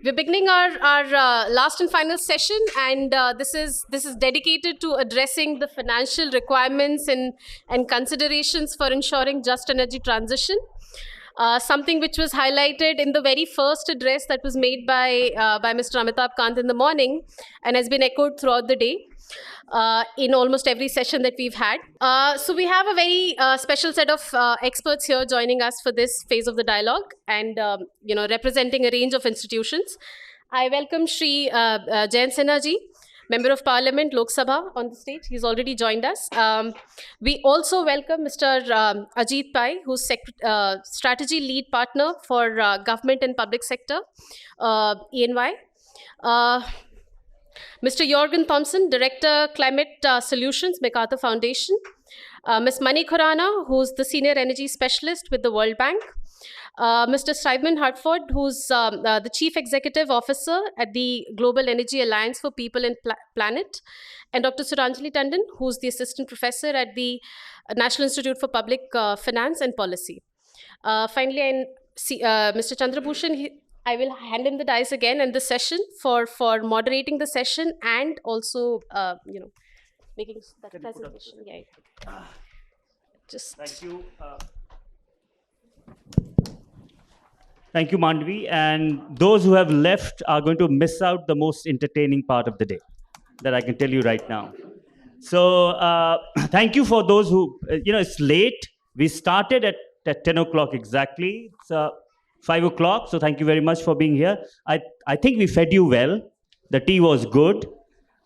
We're beginning our last and final session, and this is dedicated to addressing the financial requirements and considerations for ensuring just energy transition. Something which was highlighted in the very first address that was made by Mr. Amitabh Kant in the morning, and has been echoed throughout the day in almost every session that we've had. So we have a very special set of experts here joining us for this phase of the dialogue, and representing a range of institutions. I welcome Shri Jayant Sinha ji, Member of Parliament, Lok Sabha, on the stage. He's already joined us. We also welcome Mr. Ajit Pai, who's Strategy Lead Partner for Government and Public Sector, ENY. Mr. Jorgen Thompson, Director Climate Solutions, MacArthur Foundation. Ms. Mani Khurana, who's the Senior Energy Specialist with the World Bank. Mr. Simon Hartford, who's the Chief Executive Officer at the Global Energy Alliance for People and Planet. And Dr. Suranjali Tandon, who's the Assistant Professor at the National Institute for Public Finance and Policy. Finally, Mr. Chandrabhushan, I will hand him the dice again in this session for moderating the session and also, making that presentation. Yeah. Just. Thank you. Thank you, Mandvi. And those who have left are going to miss out the most entertaining part of the day, that I can tell you right now. So thank you for those who, it's late. We started at 10 o'clock exactly. It's 5 o'clock, so thank you very much for being here. I think we fed you well. The tea was good.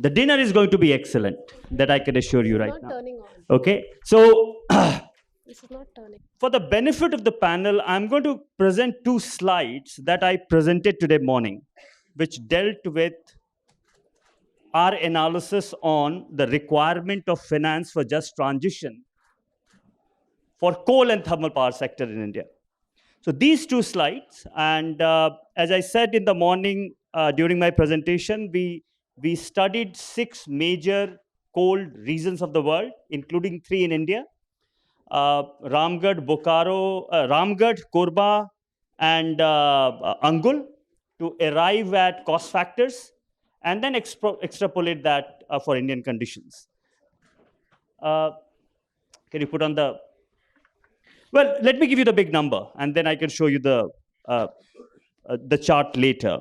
The dinner is going to be excellent. That I can assure you right now. Turning on. Okay, so This is not turning. for the benefit of the panel, I'm going to present two slides that I presented today morning, which dealt with our analysis on the requirement of finance for just transition for coal and thermal power sector in India. So these two slides, and as I said in the morning during my presentation, we studied 6 major coal regions of the world, including 3 in India. Ramgarh, Korba, and Angul, to arrive at cost factors and then extrapolate that for Indian conditions. Can you put on the... Well, let me give you the big number, and then I can show you the chart later.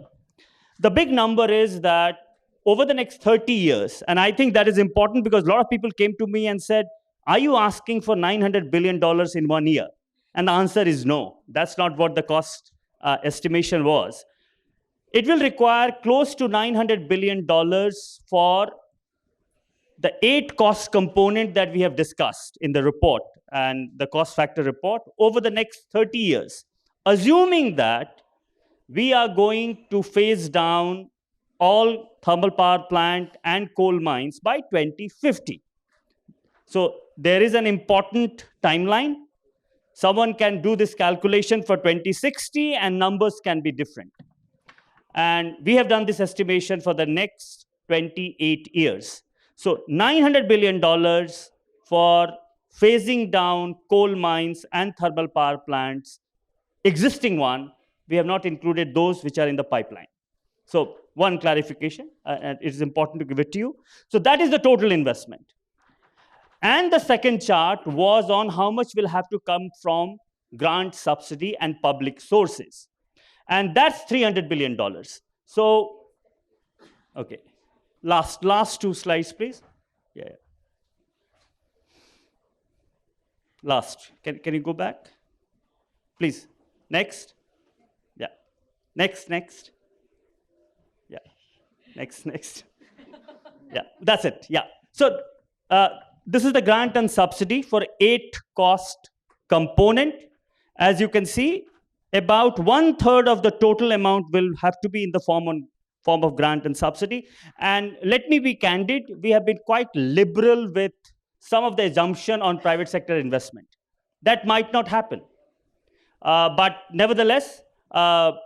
The big number is that over the next 30 years, and I think that is important because a lot of people came to me and said, are you asking for $900 billion in 1 year? And the answer is no. That's not what the cost estimation was. It will require close to $900 billion for the 8 cost component that we have discussed in the report and the cost factor report over the next 30 years, assuming that we are going to phase down all thermal power plant and coal mines by 2050. So there is an important timeline. Someone can do this calculation for 2060 and numbers can be different. And we have done this estimation for the next 28 years. So $900 billion for phasing down coal mines and thermal power plants, existing one. We have not included those which are in the pipeline. So one clarification, and it is important to give it to you. So that is the total investment. And the second chart was on how much will have to come from grant, subsidy, and public sources. And that's $300 billion. So, okay. Last 2 slides, please. Yeah. Last. Can you go back? Please. Next. Yeah. Next. Yeah. Next. Yeah. That's it. Yeah. So this is the grant and subsidy for 8 cost component. As you can see, about 1/3 of the total amount will have to be in the form of grant and subsidy. And let me be candid, we have been quite liberal with some of the assumption on private sector investment. That might not happen. But nevertheless, about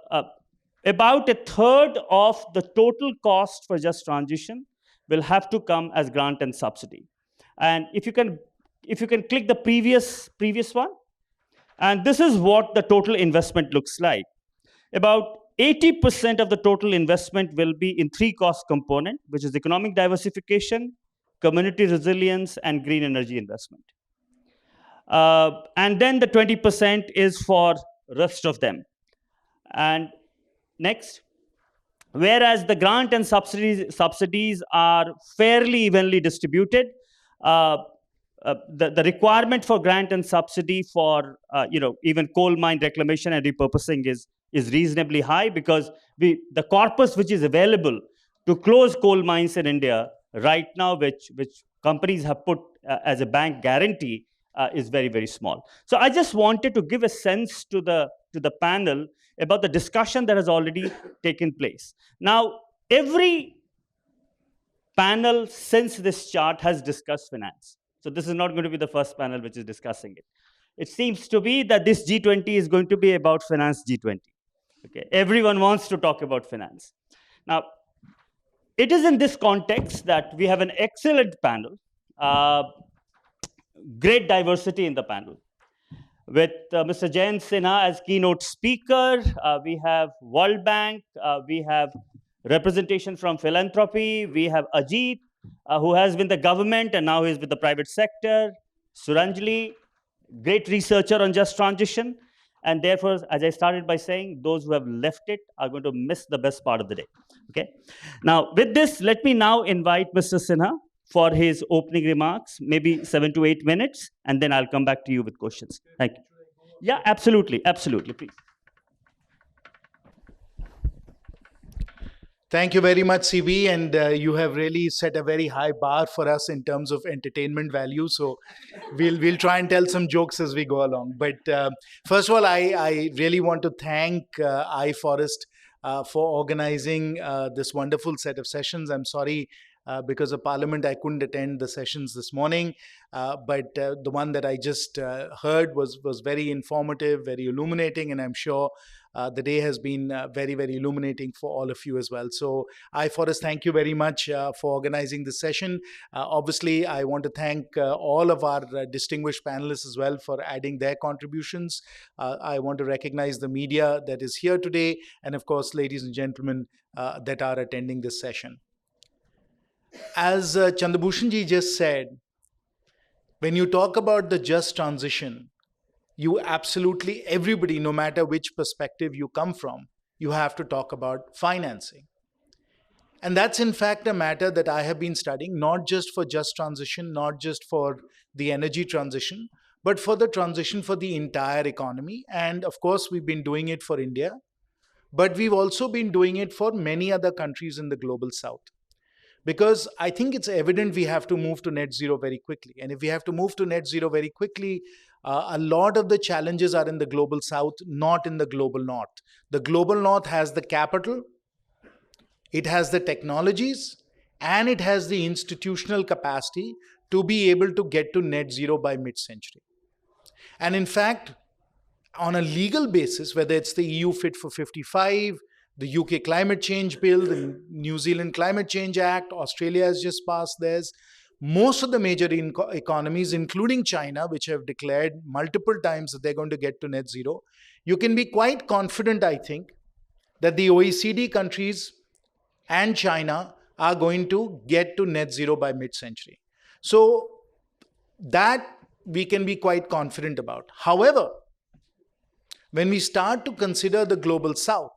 1/3 of the total cost for just transition will have to come as grant and subsidy. And if you can click the previous one, and this is what the total investment looks like. About 80% of the total investment will be in three cost components, which is economic diversification, community resilience, and green energy investment. And then the 20% is for rest of them. And next, whereas the grant and subsidies are fairly evenly distributed, the requirement for grant and subsidy for even coal mine reclamation and repurposing is reasonably high, because the corpus which is available to close coal mines in India right now, which companies have put as a bank guarantee, is very, very small. So I just wanted to give a sense to the panel about the discussion that has already taken place. Now, every panel since this chart has discussed finance. So this is not going to be the first panel which is discussing it. It seems to be that this G20 is going to be about finance G20. Okay, everyone wants to talk about finance. Now, it is in this context that we have an excellent panel, great diversity in the panel. With Mr. Jayant Sinha as keynote speaker, we have World Bank, we have representation from philanthropy, we have Ajit, who has been the government and now is with the private sector, Suranjali, great researcher on just transition, and therefore, as I started by saying, those who have left it are going to miss the best part of the day. Okay. Now, with this, let me now invite Mr. Sinha for his opening remarks, maybe 7 to 8 minutes, and then I'll come back to you with questions. Thank you. Yeah, absolutely, absolutely, please. Thank you very much, CB, and you have really set a very high bar for us in terms of entertainment value. So we'll try and tell some jokes as we go along. But first of all, I really want to thank iForest for organizing this wonderful set of sessions. I'm sorry, because of Parliament, I couldn't attend the sessions this morning. But the one that I just heard was very informative, very illuminating, and I'm sure the day has been very, very illuminating for all of you as well. So iForest, thank you very much for organizing this session. Obviously, I want to thank all of our distinguished panelists as well for adding their contributions. I want to recognize the media that is here today, and of course, ladies and gentlemen that are attending this session. As Chandrabhushan ji just said, when you talk about the just transition, you absolutely, everybody, no matter which perspective you come from, you have to talk about financing. And that's in fact a matter that I have been studying, not just for just transition, not just for the energy transition, but for the transition for the entire economy. And of course, we've been doing it for India, but we've also been doing it for many other countries in the global south. Because I think it's evident we have to move to net zero very quickly. And if we have to move to net zero very quickly, a lot of the challenges are in the global south, not in the global north. The global north has the capital, it has the technologies, and it has the institutional capacity to be able to get to net zero by mid-century. And in fact, on a legal basis, whether it's the EU Fit for 55, the UK Climate Change Bill, the New Zealand Climate Change Act, Australia has just passed theirs. Most of the major economies, including China, which have declared multiple times that they're going to get to net zero, you can be quite confident, I think, that the OECD countries and China are going to get to net zero by mid-century. So that we can be quite confident about. However, when we start to consider the global south,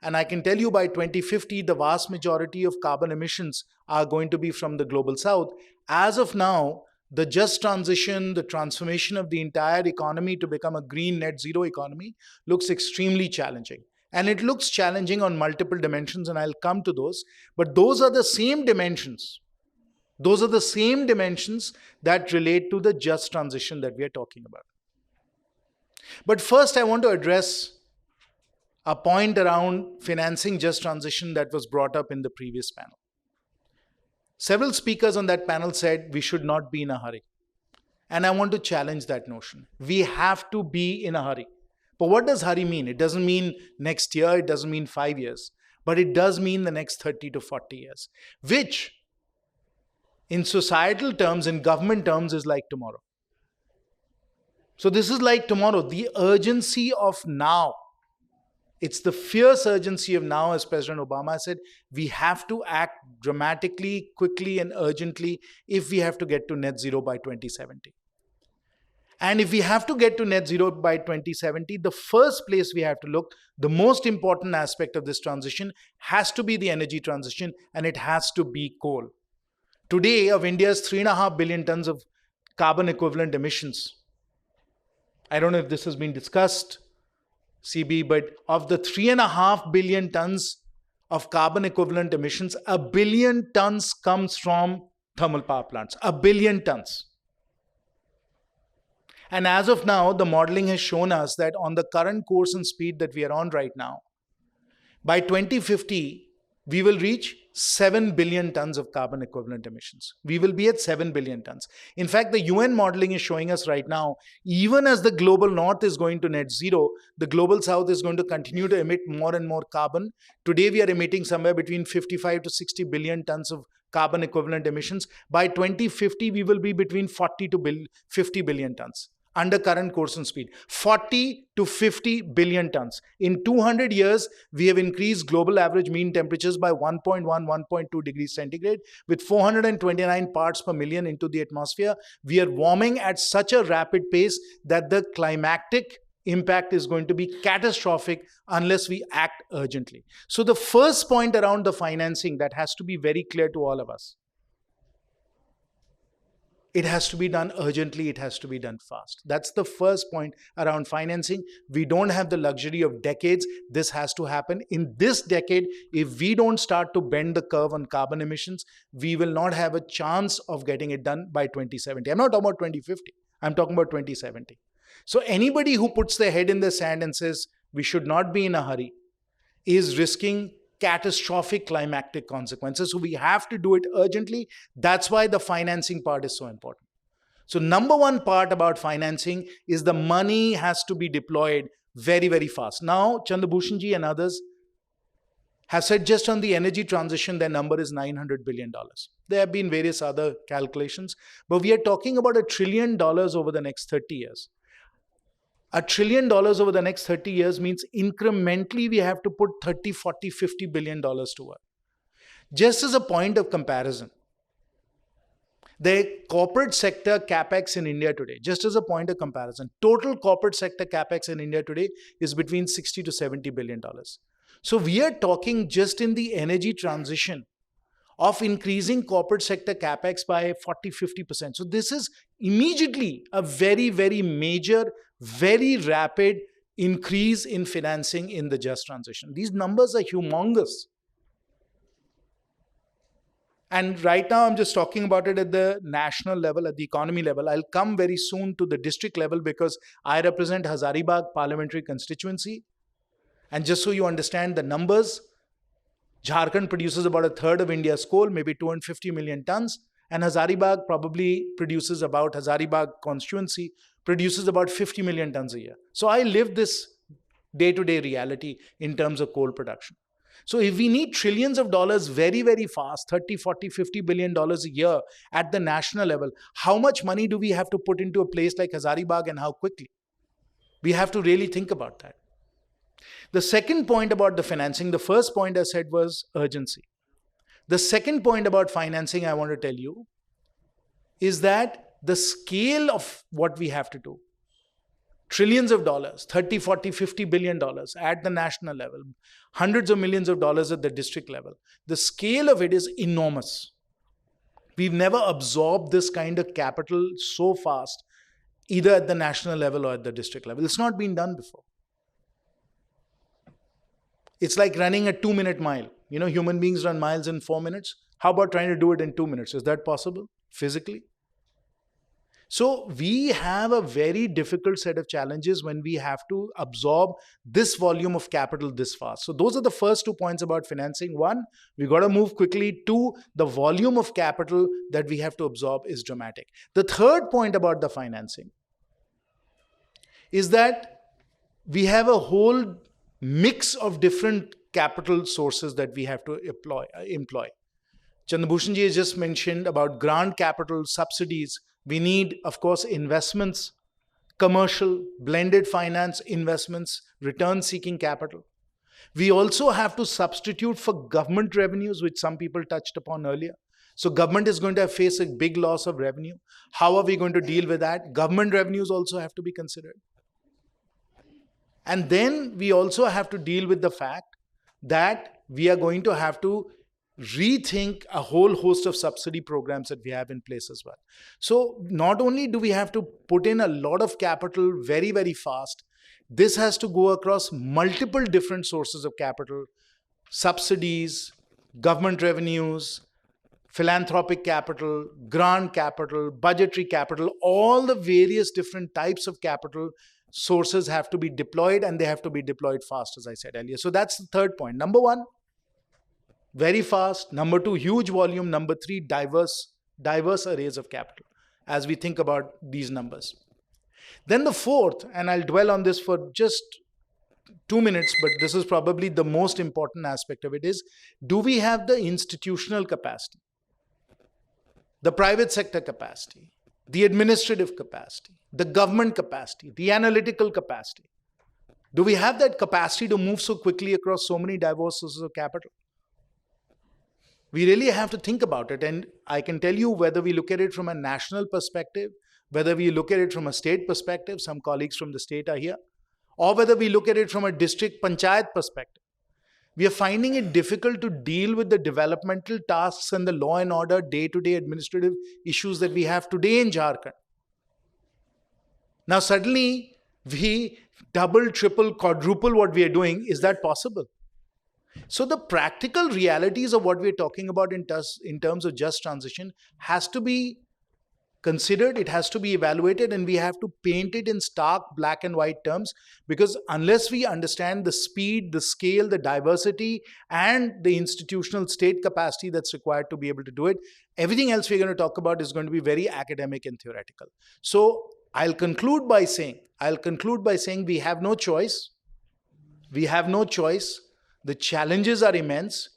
and I can tell you by 2050, the vast majority of carbon emissions are going to be from the global south. As of now, the just transition, the transformation of the entire economy to become a green net zero economy looks extremely challenging. And it looks challenging on multiple dimensions, and I'll come to those. But those are the same dimensions. Those are the same dimensions that relate to the just transition that we are talking about. But first, I want to address a point around financing just transition that was brought up in the previous panel. Several speakers on that panel said we should not be in a hurry. And I want to challenge that notion. We have to be in a hurry. But what does hurry mean? It doesn't mean next year, it doesn't mean 5 years, but it does mean the next 30 to 40 years, which in societal terms, in government terms, is like tomorrow. So this is like tomorrow. The urgency of now It's the fierce urgency of now, as President Obama said, we have to act dramatically, quickly, and urgently if we have to get to net zero by 2070. And if we have to get to net zero by 2070, the first place we have to look, the most important aspect of this transition has to be the energy transition, and it has to be coal. Today, of India's 3.5 billion tons of carbon equivalent emissions, I don't know if this has been discussed, CB, but of the 3.5 billion tons of carbon equivalent emissions, 1 billion tons comes from thermal power plants. 1 billion tons. And as of now, the modeling has shown us that on the current course and speed that we are on right now, by 2050, we will reach 7 billion tons of carbon equivalent emissions. We will be at 7 billion tons. In fact, the UN modeling is showing us right now, even as the global north is going to net zero, the global south is going to continue to emit more and more carbon. Today, we are emitting somewhere between 55 to 60 billion tons of carbon equivalent emissions. By 2050, we will be between 40 to 50 billion tons. Under current course and speed, 40 to 50 billion tons. In 200 years, we have increased global average mean temperatures by 1.1, 1.2 degrees centigrade with 429 parts per million into the atmosphere. We are warming at such a rapid pace that the climatic impact is going to be catastrophic unless we act urgently. So the first point around the financing that has to be very clear to all of us. It has to be done urgently. It has to be done fast. That's the first point around financing. We don't have the luxury of decades. This has to happen in this decade. If we don't start to bend the curve on carbon emissions, we will not have a chance of getting it done by 2070. I'm not talking about 2050. I'm talking about 2070. So anybody who puts their head in the sand and says we should not be in a hurry is risking catastrophic climactic consequences. So we have to do it urgently. That's why the financing part is so important. So number one part about financing is the money has to be deployed very, very fast. Now, Chandrabhushan and others have said just on the energy transition, their number is $900 billion. There have been various other calculations, but we are talking about $1 trillion over the next 30 years. $1 trillion over the next 30 years means incrementally we have to put 30, 40, 50 billion dollars to work. Just as a point of comparison, the corporate sector capex in India today, just as a point of comparison, total corporate sector capex in India today is between 60 to 70 billion dollars. So we are talking just in the energy transition of increasing corporate sector capex by 40, 50%. So this is immediately a very, very major, very rapid increase in financing in the just transition. These numbers are humongous. And right now, I'm just talking about it at the national level, at the economy level. I'll come very soon to the district level because I represent Hazaribagh parliamentary constituency. And just so you understand the numbers, Jharkhand produces about a third of India's coal, maybe 250 million tons. And Hazaribagh probably produces about, Hazaribagh constituency produces about 50 million tons a year. So I live this day-to-day reality in terms of coal production. So if we need trillions of dollars very, very fast, 30, 40, 50 billion dollars a year at the national level, how much money do we have to put into a place like Hazaribagh and how quickly? We have to really think about that. The second point about the financing, the first point I said was urgency. The second point about financing I want to tell you is that the scale of what we have to do, trillions of dollars, 30, 40, 50 billion dollars at the national level, hundreds of millions of dollars at the district level. The scale of it is enormous. We've never absorbed this kind of capital so fast, either at the national level or at the district level. It's not been done before. It's like running a 2-minute mile. You know, human beings run miles in 4 minutes. How about trying to do it in 2 minutes? Is that possible physically? So we have a very difficult set of challenges when we have to absorb this volume of capital this fast. So those are the first 2 points about financing. One, we got to move quickly. Two, the volume of capital that we have to absorb is dramatic. The third point about the financing is that we have a whole mix of different capital sources that we have to employ. Chandrabhushan ji has just mentioned about grant capital, subsidies. We need, of course, investments, commercial, blended finance investments, return-seeking capital. We also have to substitute for government revenues, which some people touched upon earlier. So government is going to face a big loss of revenue. How are we going to deal with that? Government revenues also have to be considered. And then we also have to deal with the fact that we are going to have to rethink a whole host of subsidy programs that we have in place as well. So not only do we have to put in a lot of capital very, very fast, this has to go across multiple different sources of capital, subsidies, government revenues, philanthropic capital, grant capital, budgetary capital, all the various different types of capital sources have to be deployed, and they have to be deployed fast, as I said earlier. So that's the third point. Number one, very fast. Number two, huge volume. Number three, diverse arrays of capital as we think about these numbers. Then the fourth, and I'll dwell on this for just 2 minutes, but this is probably the most important aspect of it, is do we have the institutional capacity, the private sector capacity, the administrative capacity, the government capacity, the analytical capacity? Do we have that capacity to move so quickly across so many diverse sources of capital? We really have to think about it. And I can tell you, whether we look at it from a national perspective, whether we look at it from a state perspective, some colleagues from the state are here, or whether we look at it from a district panchayat perspective, we are finding it difficult to deal with the developmental tasks and the law and order day-to-day administrative issues that we have today in Jharkhand. Now suddenly we double, triple, quadruple what we are doing. Is that possible? So the practical realities of what we're talking about in terms of just transition has to be considered, it has to be evaluated, and we have to paint it in stark black and white terms, because unless we understand the speed, the scale, the diversity, and the institutional state capacity that's required to be able to do it, everything else we're going to talk about is going to be very academic and theoretical. So I'll conclude by saying we have no choice. We have no choice. The challenges are immense,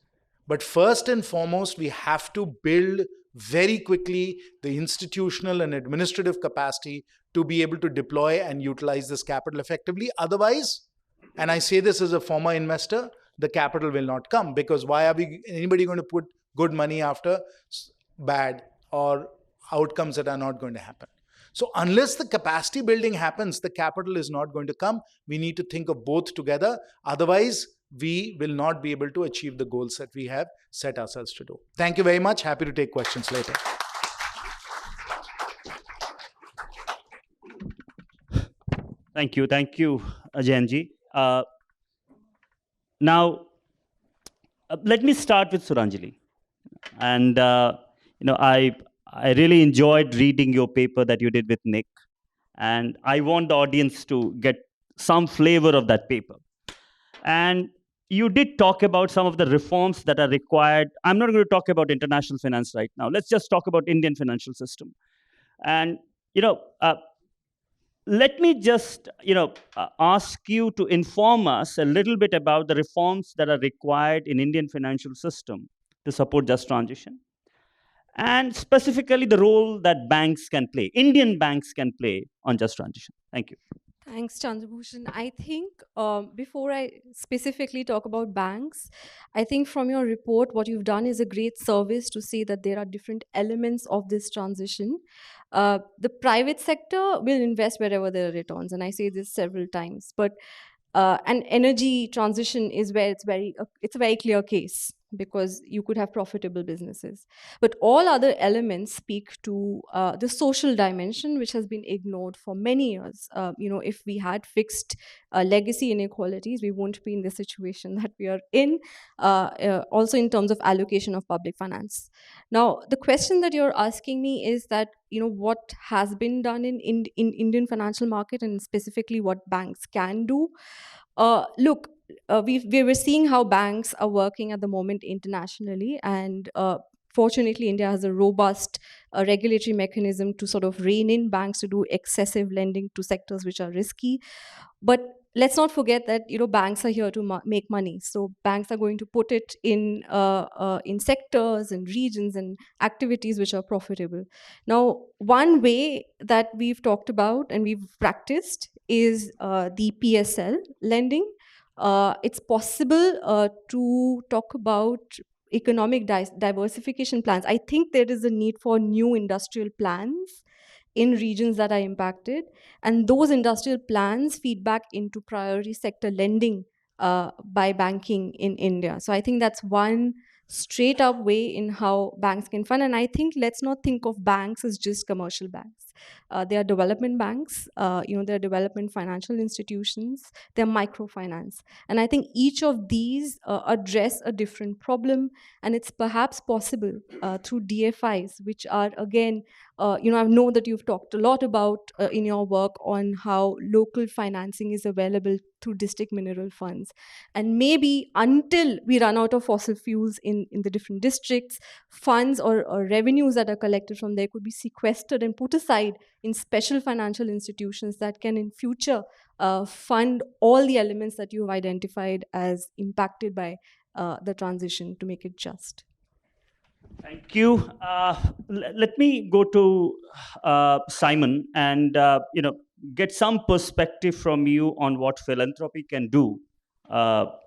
but first and foremost, we have to build very quickly the institutional and administrative capacity to be able to deploy and utilize this capital effectively. Otherwise, and I say this as a former investor, the capital will not come, because why are anybody going to put good money after bad or outcomes that are not going to happen? So unless the capacity building happens, the capital is not going to come. We need to think of both together. Otherwise, we will not be able to achieve the goals that we have set ourselves to do. Thank you very much. Happy to take questions later. Thank you, Ajayanji. Now, let me start with Suranjali. And I really enjoyed reading your paper that you did with Nick, and I want the audience to get some flavor of that paper. And you did talk about some of the reforms that are required. I'm not going to talk about international finance right now. Let's just talk about Indian financial system. And, let me just, ask you to inform us a little bit about the reforms that are required in Indian financial system to support just transition, and specifically the role that banks can play, Indian banks can play on just transition. Thank you. Thanks, Chandrabhushan. I think before I specifically talk about banks, I think from your report, what you've done is a great service to say that there are different elements of this transition. The private sector will invest wherever there are returns, and I say this several times. But an energy transition is where it's a very clear case, because you could have profitable businesses. But all other elements speak to the social dimension, which has been ignored for many years. If we had fixed legacy inequalities, we won't be in the situation that we are in, also in terms of allocation of public finance. Now, the question that you're asking me is that, what has been done in Indian financial market, and specifically what banks can do. Look, we were seeing how banks are working at the moment internationally, and fortunately, India has a robust regulatory mechanism to sort of rein in banks to do excessive lending to sectors which are risky. But let's not forget that banks are here to make money. So banks are going to put it in sectors and regions and activities which are profitable. Now, one way that we've talked about and we've practiced is the PSL lending. it's possible to talk about economic diversification plans. I think there is a need for new industrial plans in regions that are impacted, and those industrial plans feed back into priority sector lending by banking in India. So I think that's one straight up way in how banks can fund. And I think let's not think of banks as just commercial banks. They are development banks, they are development financial institutions, they're microfinance. And I think each of these address a different problem, and it's perhaps possible through DFIs, which are again, I know that you've talked a lot about in your work on how local financing is available through district mineral funds. And maybe until we run out of fossil fuels in the different districts, funds or revenues that are collected from there could be sequestered and put aside in special financial institutions that can in future fund all the elements that you've identified as impacted by the transition to make it just. Thank you. Let me go to Simon and get some perspective from you on what philanthropy can do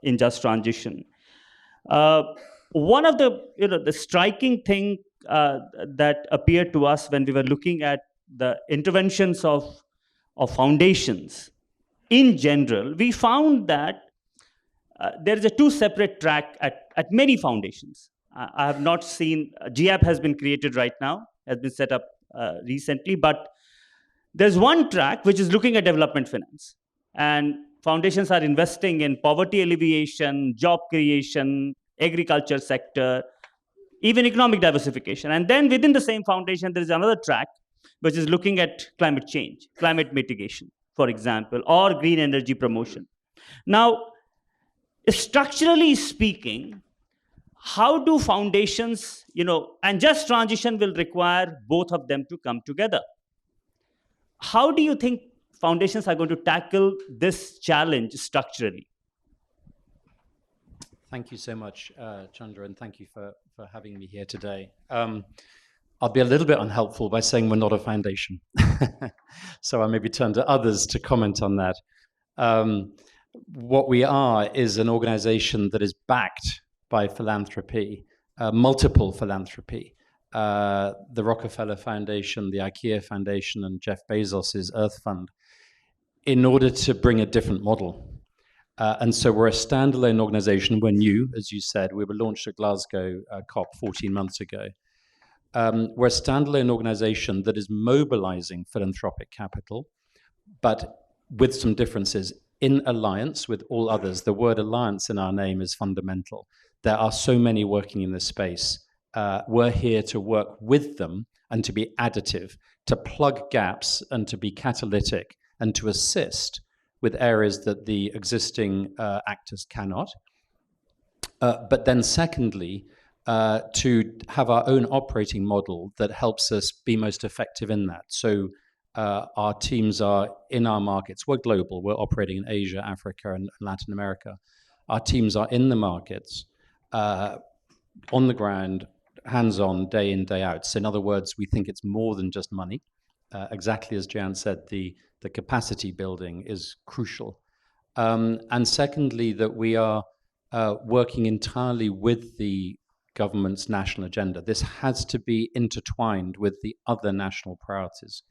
in just transition. One of the striking thing that appeared to us when we were looking at the interventions of foundations in general, we found that there is a two separate track at many foundations. I have not seen, GAP has been created right now, has been set up recently, but there's one track which is looking at development finance. And foundations are investing in poverty alleviation, job creation, agriculture sector, even economic diversification. And then within the same foundation, there is another track which is looking at climate change, climate mitigation, for example, or green energy promotion. Now, structurally speaking, how do foundations, and just transition will require both of them to come together. How do you think foundations are going to tackle this challenge structurally? Thank you so much, Chandra, and thank you for having me here today. I'll be a little bit unhelpful by saying we're not a foundation. So I'll maybe turn to others to comment on that. What we are is an organization that is backed by philanthropy, multiple philanthropy. The Rockefeller Foundation, the IKEA Foundation, and Jeff Bezos's Earth Fund, in order to bring a different model. And so we're a standalone organization. We're new, as you said. We were launched at Glasgow COP 14 months ago. We're a standalone organization that is mobilizing philanthropic capital, but with some differences in alliance with all others. The word alliance in our name is fundamental. There are so many working in this space. We're here to work with them and to be additive, to plug gaps and to be catalytic and to assist with areas that the existing actors cannot. But then secondly, to have our own operating model that helps us be most effective in that. So our teams are in our markets. We're global. We're operating in Asia, Africa, and Latin America. Our teams are in the markets, on the ground, hands-on, day in, day out. So in other words, we think it's more than just money. Exactly as Jan said, the capacity building is crucial. And secondly, that we are working entirely with the government's national agenda. This has to be intertwined with the other national priorities.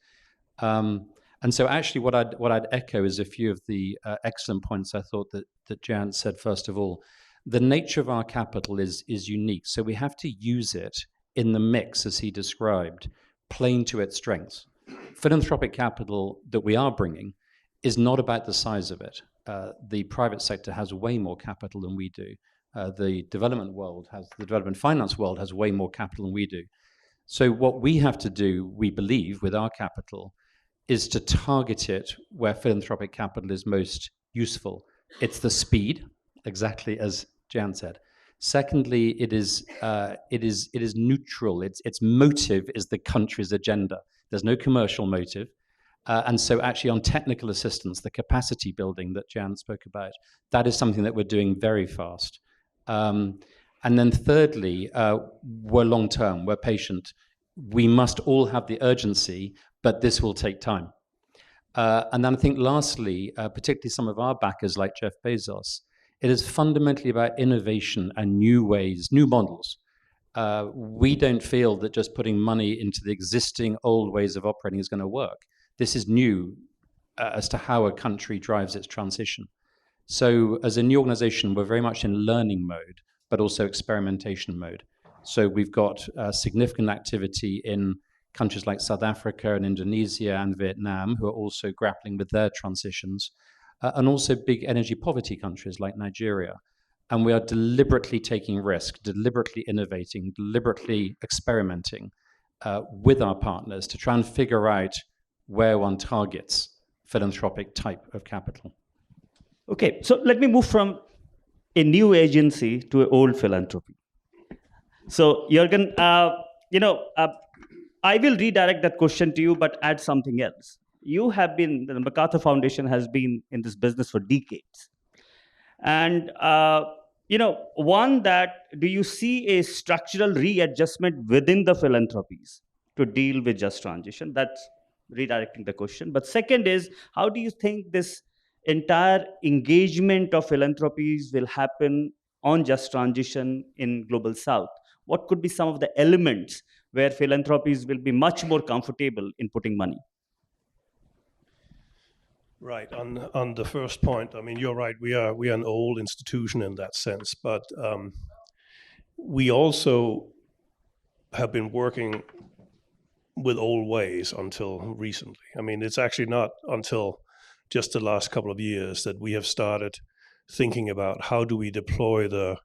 And so actually what I'd echo is a few of the excellent points I thought that Jan said. First of all, the nature of our capital is unique. So we have to use it in the mix, as he described, playing to its strengths. Philanthropic capital that we are bringing is not about the size of it. The private sector has way more capital than we do. The development finance world has way more capital than we do. So what we have to do, we believe, with our capital, is to target it where philanthropic capital is most useful. It's the speed, exactly as Jan said. Secondly, it is neutral. Its motive is the country's agenda. There's no commercial motive. And so actually on technical assistance, the capacity building that Jan spoke about, that is something that we're doing very fast. And then thirdly, we're long-term, we're patient. We must all have the urgency, but this will take time. And then I think lastly, particularly some of our backers like Jeff Bezos, it is fundamentally about innovation and new ways, new models. We don't feel that just putting money into the existing old ways of operating is going to work. This is new as to how a country drives its transition. So as a new organization, we're very much in learning mode, but also experimentation mode. So we've got significant activity in countries like South Africa and Indonesia and Vietnam, who are also grappling with their transitions, and also big energy poverty countries like Nigeria. And we are deliberately taking risk, deliberately innovating, deliberately experimenting with our partners to try and figure out where one targets philanthropic type of capital. Okay, so let me move from a new agency to an old philanthropy. So, Jürgen, I will redirect that question to you, but add something else. You have been, the MacArthur Foundation has been in this business for decades. And, one that, do you see a structural readjustment within the philanthropies to deal with just transition? That's redirecting the question. But second is, how do you think this entire engagement of philanthropies will happen on just transition in Global South? What could be some of the elements where philanthropies will be much more comfortable in putting money? Right. On the first point, I mean, you're right. We are an old institution in that sense, but we also have been working with old ways until recently. I mean, it's actually not until just the last couple of years that we have started thinking about how do we deploy the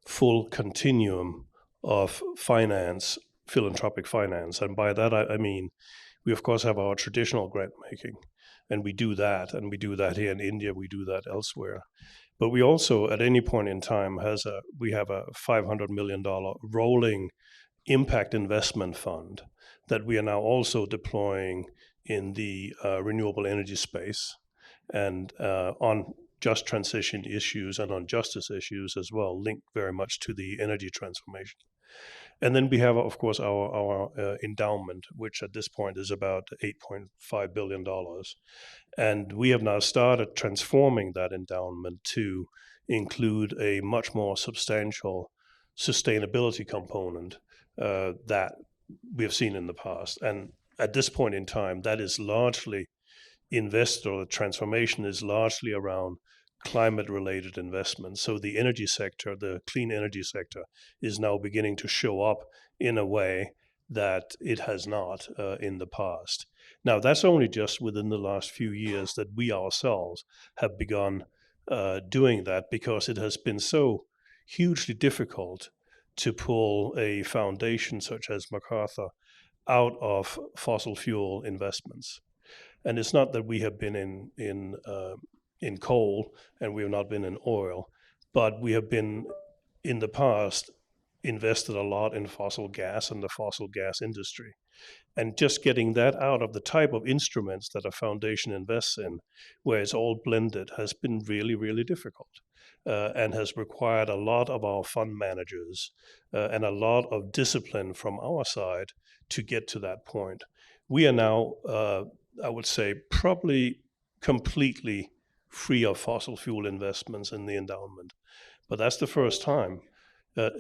full continuum of finance, philanthropic finance. And by that, I mean, we of course have our traditional grant making, and we do that here in India, we do that elsewhere. But we also, at any point in time, we have a $500 million rolling impact investment fund that we are now also deploying in the renewable energy space and on just transition issues and on justice issues as well, linked very much to the energy transformation. And then we have, of course, our endowment, which at this point is about $8.5 billion. And we have now started transforming that endowment to include a much more substantial sustainability component that we have seen in the past. And at this point in time, that is largely invested, or the transformation is largely around climate-related investments. So the energy sector, the clean energy sector, is now beginning to show up in a way that it has not in the past. Now, that's only just within the last few years that we ourselves have begun doing that, because it has been so hugely difficult to pull a foundation such as MacArthur out of fossil fuel investments. And it's not that we have been in coal and we have not been in oil, but we have been in the past invested a lot in fossil gas and the fossil gas industry. And just getting that out of the type of instruments that a foundation invests in, where it's all blended, has been really, really difficult and has required a lot of our fund managers and a lot of discipline from our side to get to that point. We are now, I would say, probably completely free of fossil fuel investments in the endowment. But that's the first time,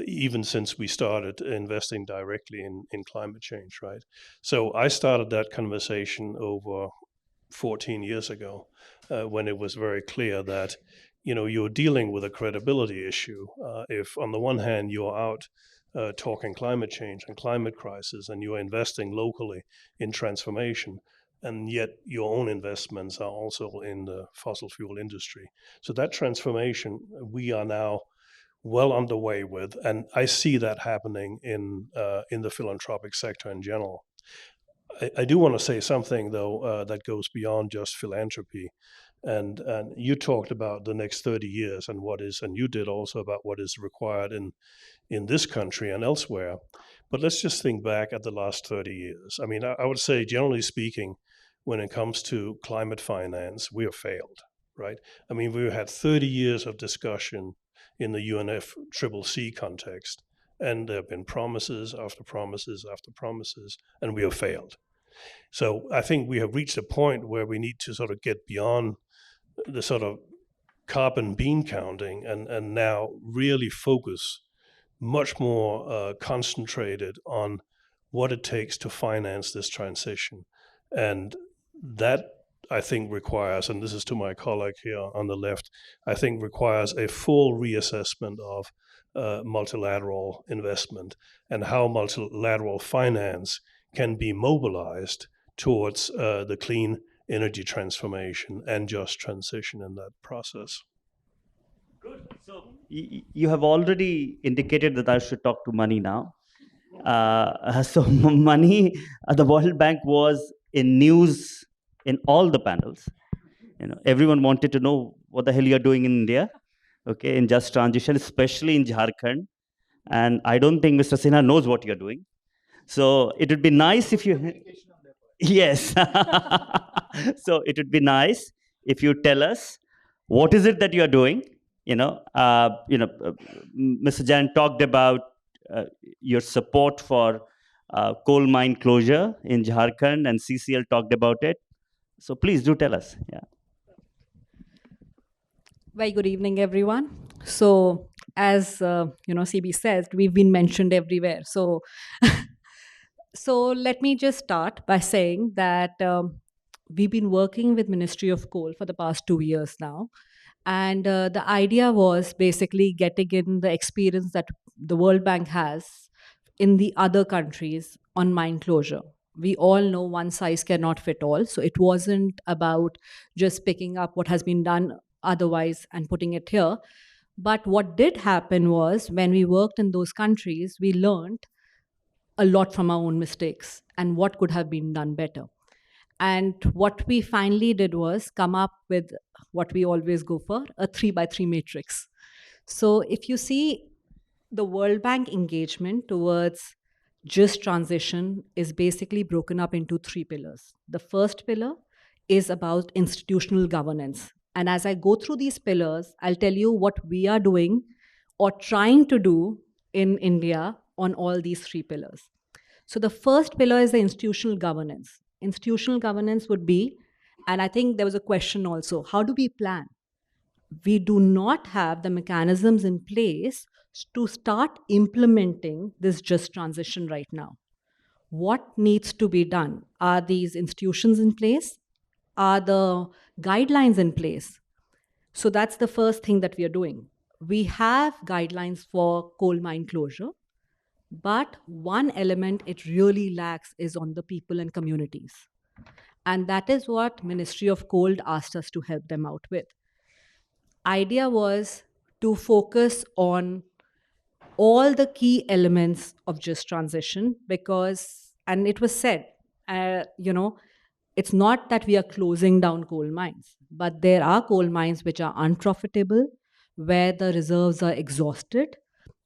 even since we started investing directly in climate change, right? So I started that conversation over 14 years ago when it was very clear that, you're dealing with a credibility issue. If on the one hand you're out talking climate change and climate crisis, and you're investing locally in transformation, and yet your own investments are also in the fossil fuel industry. So that transformation we are now well underway with, and I see that happening in the philanthropic sector in general. I do want to say something, though, that goes beyond just philanthropy. And you talked about the next 30 years and you did also about what is required in this country and elsewhere. But let's just think back at the last 30 years. I mean, I would say, generally speaking, when it comes to climate finance, we have failed, right? I mean, we've had 30 years of discussion in the UNFCCC context, and there have been promises after promises after promises, and we have failed. So I think we have reached a point where we need to sort of get beyond the sort of carbon bean counting and now really focus much more concentrated on what it takes to finance this transition. And that, I think, requires, and this is to my colleague here on the left, I think requires a full reassessment of multilateral investment and how multilateral finance can be mobilized towards the clean energy transformation and just transition in that process. Good. So you have already indicated that I should talk to Mani now. So Mani, the World Bank was in news in all the panels. Everyone wanted to know what the hell you're doing in India, okay, in just transition, especially in Jharkhand. And I don't think Mr. Sinha knows what you're doing. So it would be nice if you... Yes. So it would be nice if you tell us what is it that you are doing. Mr. Jain talked about your support for coal mine closure in Jharkhand, and CCL talked about it. So please do tell us. Yeah. Very good evening, everyone. So, as CB says, we've been mentioned everywhere. So, so let me just start by saying that we've been working with Ministry of Coal for the past 2 years now. And the idea was basically getting in the experience that the World Bank has in the other countries on mine closure. We all know one size cannot fit all. So it wasn't about just picking up what has been done otherwise and putting it here. But what did happen was when we worked in those countries, we learned a lot from our own mistakes and what could have been done better. And what we finally did was come up with what we always go for, a 3x3 matrix. So if you see the World Bank engagement towards just transition is basically broken up into 3 pillars. The first pillar is about institutional governance. And as I go through these pillars, I'll tell you what we are doing or trying to do in India on all these 3 pillars. So the first pillar is the institutional governance. Institutional governance would be, and I think there was a question also, how do we plan? We do not have the mechanisms in place to start implementing this just transition right now. What needs to be done? Are these institutions in place? Are the guidelines in place? So that's the first thing that we are doing. We have guidelines for coal mine closure, but one element it really lacks is on the people and communities. And that is what Ministry of Coal asked us to help them out with. Idea was to focus on all the key elements of just transition because, and it was said, it's not that we are closing down coal mines, but there are coal mines which are unprofitable, where the reserves are exhausted.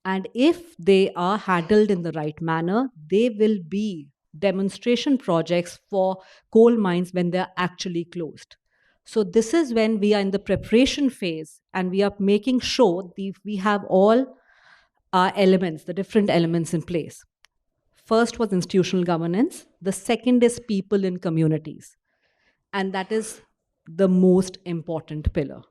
And if they are handled in the right manner, they will be demonstration projects for coal mines when they're actually closed. So this is when we are in the preparation phase and we are making sure we have all our elements, the different elements in place. First was institutional governance. The second is people in communities. And that is the most important pillar.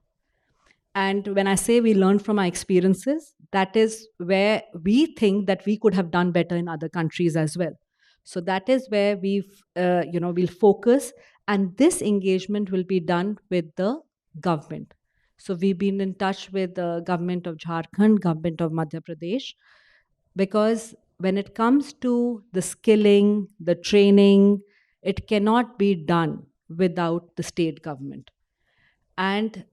And when I say we learn from our experiences, that is where we think that we could have done better in other countries as well. So that is where we'll focus, and this engagement will be done with the government. So we've been in touch with the government of Jharkhand, government of Madhya Pradesh, because when it comes to the skilling, the training, it cannot be done without the state government. And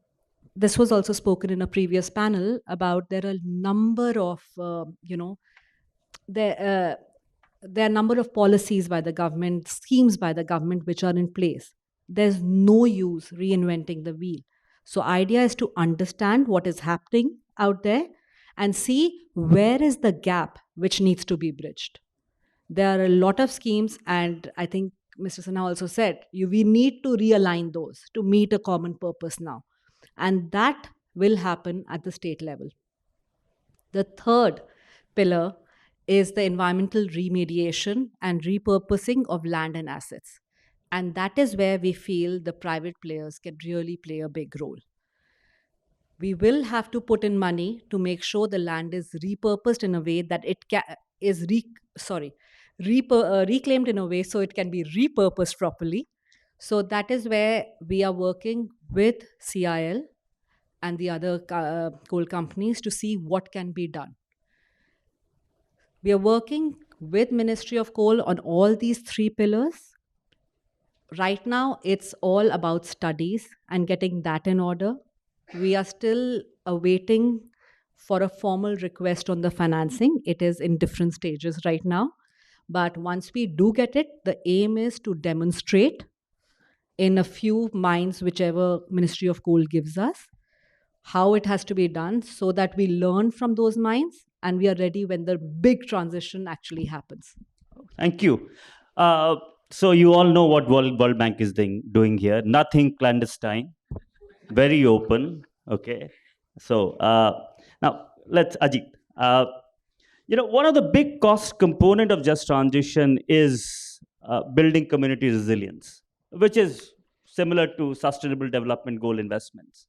this was also spoken in a previous panel about there are a number of, there are a number of policies by the government, schemes by the government which are in place. There's no use reinventing the wheel. So idea is to understand what is happening out there and see where is the gap which needs to be bridged. There are a lot of schemes, and I think Mr. Sinha also said, we need to realign those to meet a common purpose now. And that will happen at the state level. The third pillar is the environmental remediation and repurposing of land and assets. And that is where we feel the private players can really play a big role. We will have to put in money to make sure the land is repurposed in a way that it is reclaimed in a way so it can be repurposed properly. So that is where we are working with CIL and the other coal companies to see what can be done. We are working with Ministry of Coal on all these three pillars. Right now, it's all about studies and getting that in order. We are still awaiting for a formal request on the financing. It is in different stages right now. But once we do get it, the aim is to demonstrate in a few mines, whichever Ministry of Coal gives us, how it has to be done so that we learn from those mines and we are ready when the big transition actually happens. Thank you. So you all know what World Bank is doing here. Nothing clandestine, very open. Okay. So now let's Ajit. One of the big cost component of just transition is building community resilience, which is similar to sustainable development goal investments.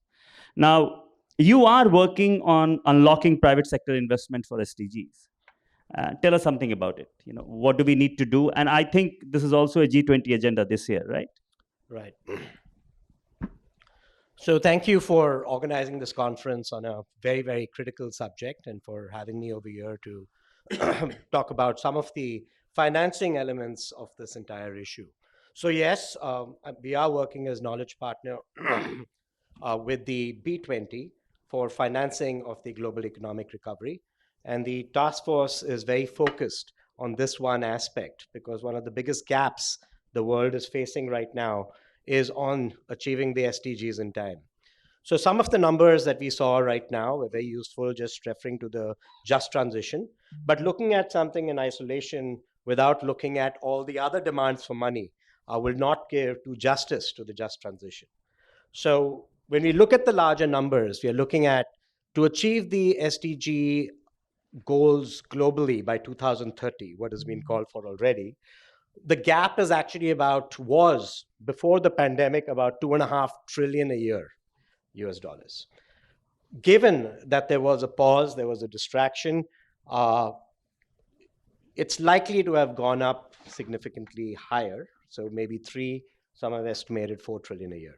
Now, you are working on unlocking private sector investment for SDGs. Tell us something about it. What do we need to do? And I think this is also a G20 agenda this year, right? Right. So thank you for organizing this conference on a very, very critical subject and for having me over here to talk about some of the financing elements of this entire issue. So yes, we are working as knowledge partner with the B20 for financing of the global economic recovery. And the task force is very focused on this one aspect because one of the biggest gaps the world is facing right now is on achieving the SDGs in time. So some of the numbers that we saw right now are very useful, just referring to the just transition, but looking at something in isolation without looking at all the other demands for money will not give to justice to the just transition. So when we look at the larger numbers, we are looking at to achieve the SDG goals globally by 2030, what has been called for already, the gap is actually was before the pandemic about $2.5 trillion a year, US dollars. Given that there was a pause, there was a distraction, it's likely to have gone up significantly higher. So maybe some have estimated $4 trillion a year.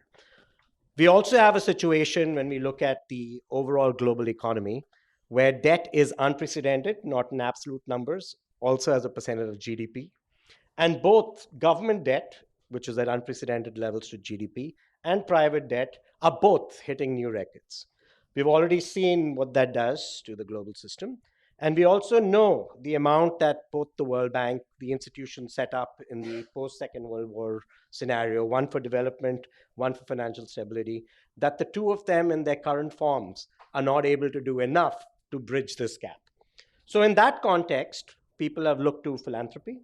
We also have a situation when we look at the overall global economy where debt is unprecedented, not in absolute numbers, also as a percentage of GDP. And both government debt, which is at unprecedented levels to GDP, and private debt are both hitting new records. We've already seen what that does to the global system. And we also know the amount that both the World Bank, the institution set up in the post-Second World War scenario, one for development, one for financial stability, that the two of them in their current forms are not able to do enough to bridge this gap. So in that context, people have looked to philanthropy.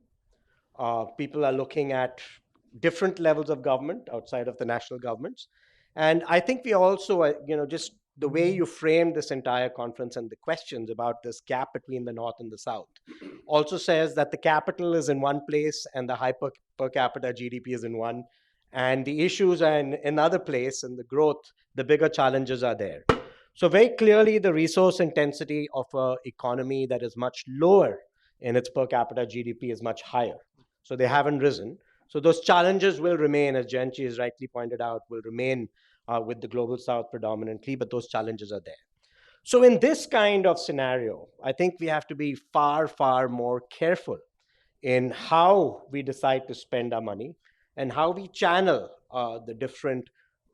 People are looking at different levels of government outside of the national governments. And I think we also, just the way you framed this entire conference and the questions about this gap between the North and the South also says that the capital is in one place and the high per capita GDP is in one, and the issues are in another place, and the growth, the bigger challenges are there. So very clearly, the resource intensity of an economy that is much lower in its per capita GDP is much higher. So they haven't risen. So those challenges will remain, as Jayanti has rightly pointed out, will remain with the Global South predominantly, but those challenges are there. So in this kind of scenario, I think we have to be far, far more careful in how we decide to spend our money and how we channel the different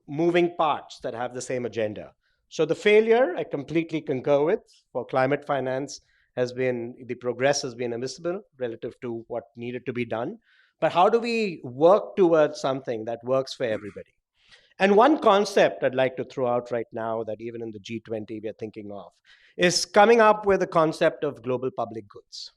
moving parts that have the same agenda. So the failure, I completely concur with, for climate finance the progress has been invisible relative to what needed to be done. But how do we work towards something that works for everybody? And one concept I'd like to throw out right now that even in the G20 we're thinking of is coming up with a concept of global public goods.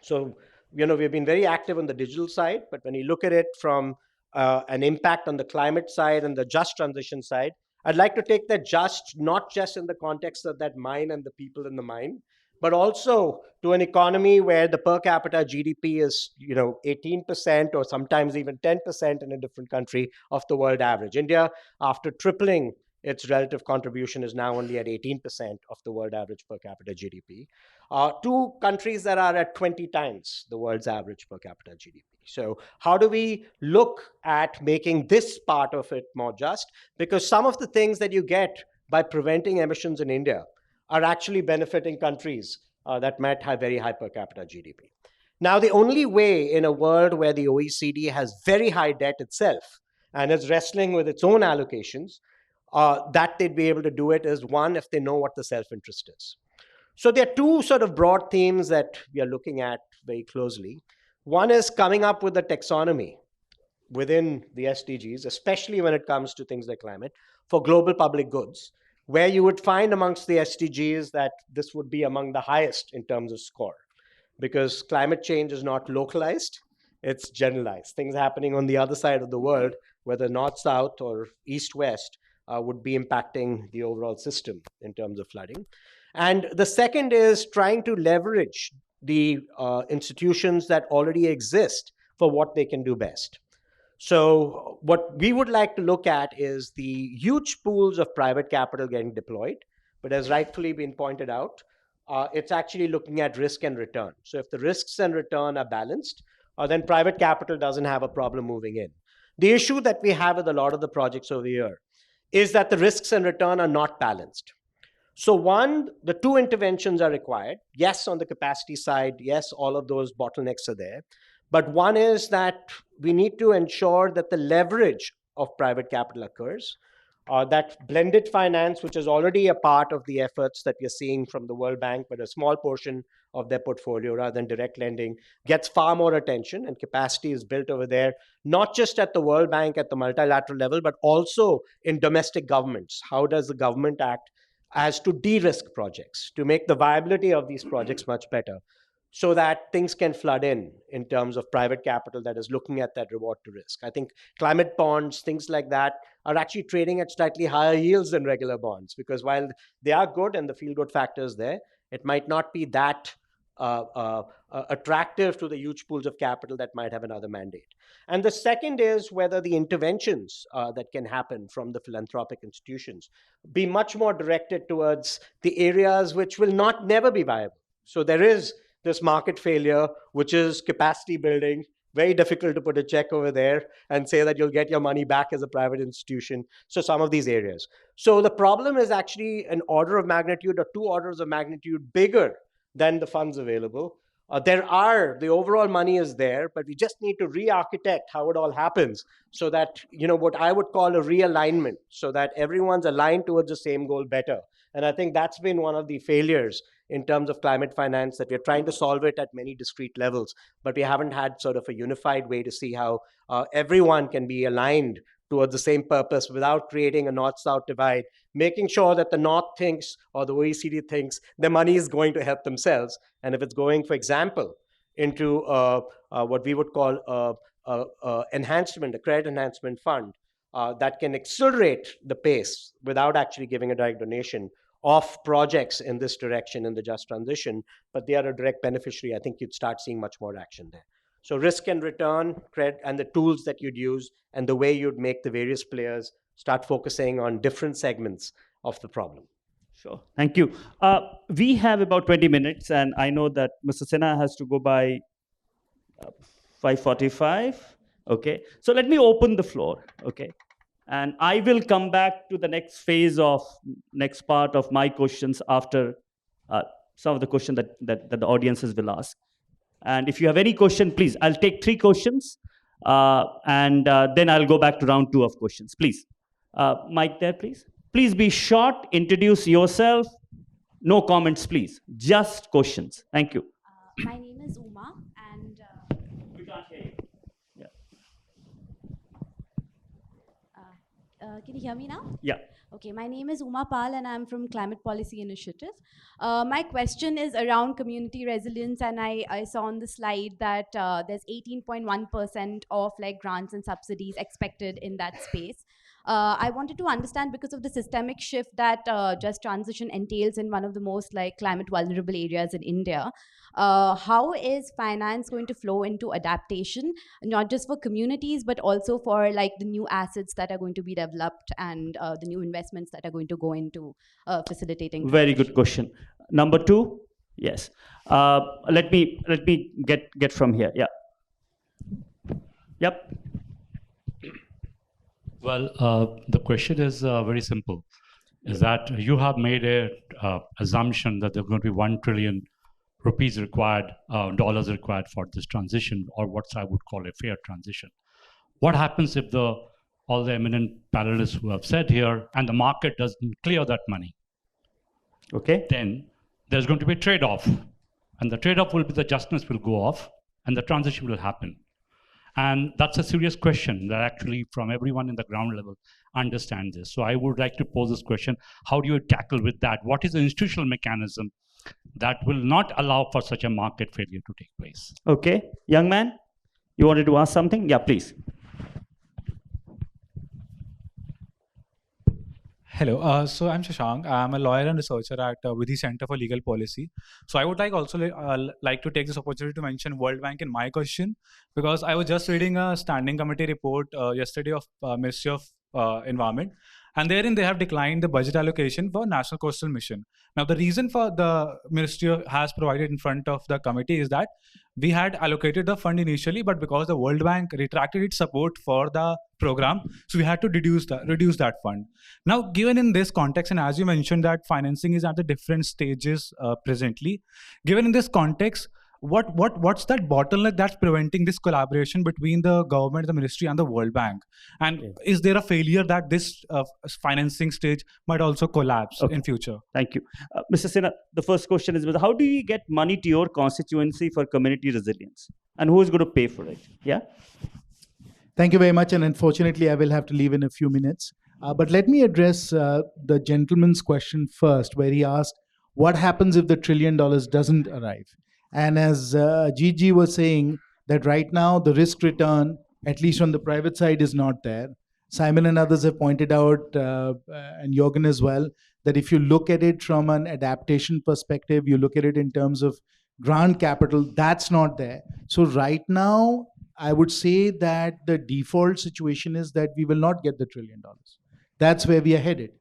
So, we've been very active on the digital side, but when you look at it from an impact on the climate side and the just transition side, I'd like to take that not just in the context of that mine and the people in the mine, but also to an economy where the per capita GDP is, 18% or sometimes even 10% in a different country of the world average. India, after tripling its relative contribution, is now only at 18% of the world average per capita GDP. Two countries that are at 20 times the world's average per capita GDP. So how do we look at making this part of it more just? Because some of the things that you get by preventing emissions in India are actually benefiting countries that might have very high per capita GDP. Now, the only way in a world where the OECD has very high debt itself and is wrestling with its own allocations, that they'd be able to do it is, one, if they know what the self-interest is. So there are two sort of broad themes that we are looking at very closely. One is coming up with a taxonomy within the SDGs, especially when it comes to things like climate, for global public goods, where you would find amongst the SDGs that this would be among the highest in terms of score, because climate change is not localized, it's generalized. Things happening on the other side of the world, whether north-south or east-west, would be impacting the overall system in terms of flooding. And the second is trying to leverage the institutions that already exist for what they can do best. So what we would like to look at is the huge pools of private capital getting deployed, but as rightfully been pointed out, it's actually looking at risk and return. So if the risks and return are balanced, then private capital doesn't have a problem moving in. The issue that we have with a lot of the projects over here is that the risks and return are not balanced. So one, the two interventions are required. Yes, on the capacity side, yes, all of those bottlenecks are there. But one is that we need to ensure that the leverage of private capital occurs, that blended finance, which is already a part of the efforts that we're seeing from the World Bank, but a small portion of their portfolio rather than direct lending, gets far more attention, and capacity is built over there, not just at the World Bank at the multilateral level, but also in domestic governments. How does the government act as to de-risk projects, to make the viability of these projects much better, so that things can flood in terms of private capital that is looking at that reward to risk. I think climate bonds, things like that, are actually trading at slightly higher yields than regular bonds, because while they are good and the feel-good factor is there, it might not be that attractive to the huge pools of capital that might have another mandate. And the second is whether the interventions that can happen from the philanthropic institutions be much more directed towards the areas which will never be viable. So there is this market failure, which is capacity building. Very difficult to put a check over there and say that you'll get your money back as a private institution. So some of these areas. So the problem is actually an order of magnitude or two orders of magnitude bigger than the funds available. The overall money is there, but we just need to re-architect how it all happens so that, what I would call a realignment, so that everyone's aligned towards the same goal better. And I think that's been one of the failures in terms of climate finance, that we're trying to solve it at many discrete levels, but we haven't had sort of a unified way to see how everyone can be aligned towards the same purpose without creating a north-south divide, making sure that the North thinks, or the OECD thinks, the money is going to help themselves. And if it's going, for example, into what we would call a credit enhancement fund that can accelerate the pace without actually giving a direct donation of projects in this direction in the just transition, but they are a direct beneficiary, I think you'd start seeing much more action there. So risk and return, credit, and the tools that you'd use, and the way you'd make the various players start focusing on different segments of the problem. Sure. Thank you. We have about 20 minutes, and I know that Mr. Sinha has to go by 5:45. Okay. So let me open the floor. Okay. And I will come back to the next part of my questions after some of the questions that the audiences will ask. And if you have any question, please, I'll take 3 questions, and then I'll go back to round 2 of questions. Please. Mike there, please. Please be short, introduce yourself. No comments, please. Just questions. Thank you. My name is Uma, and... We can't hear you. Yeah. Can you hear me now? Yeah. Okay, my name is Uma Pal, and I'm from Climate Policy Initiative. My question is around community resilience, and I saw on the slide that there's 18.1% of grants and subsidies expected in that space. I wanted to understand, because of the systemic shift that just transition entails in one of the most like climate vulnerable areas in India, how is finance going to flow into adaptation, not just for communities, but also for like the new assets that are going to be developed and the new investments that are going to go into facilitating? Very good question. Number two, yes. Let me get from here. Yeah. Yep. Well, the question is very simple. Is that you have made a assumption that there's going to be 1 trillion rupees required, dollars required for this transition, or what I would call a fair transition. What happens if all the eminent panelists who have said here, and the market doesn't clear that money? Okay. Then there's going to be a trade-off, and the trade-off will be the justness will go off, and the transition will happen. And that's a serious question that actually from everyone in the ground level understands this. So I would like to pose this question: how do you tackle with that? What is the institutional mechanism that will not allow for such a market failure to take place? Okay. Young man, you wanted to ask something? Yeah, please. Hello, so I'm Shashank. I'm a lawyer and researcher at Vidhi Center for Legal Policy. So I would like to take this opportunity to mention World Bank in my question, because I was just reading a standing committee report yesterday of Ministry of Environment, and therein they have declined the budget allocation for National Coastal Mission. Now, the reason for the ministry has provided in front of the committee is that we had allocated the fund initially, but because the World Bank retracted its support for the program, so we had to reduce that fund. Now, given in this context, and as you mentioned that financing is at the different stages presently, given in this context, what's that bottleneck that's preventing this collaboration between the government, the ministry, and the World Bank? And is there a failure that this financing stage might also collapse in future? Thank you. Mr. Sinha, the first question is, how do you get money to your constituency for community resilience? And who is going to pay for it? Yeah? Thank you very much. And unfortunately, I will have to leave in a few minutes. But let me address the gentleman's question first, where he asked, what happens if the $1 trillion doesn't arrive? And as Gigi was saying, that right now the risk return, at least on the private side, is not there. Simon and others have pointed out, and Jorgen as well, that if you look at it from an adaptation perspective, you look at it in terms of grant capital, that's not there. So right now, I would say that the default situation is that we will not get the $1 trillion. That's where we are headed.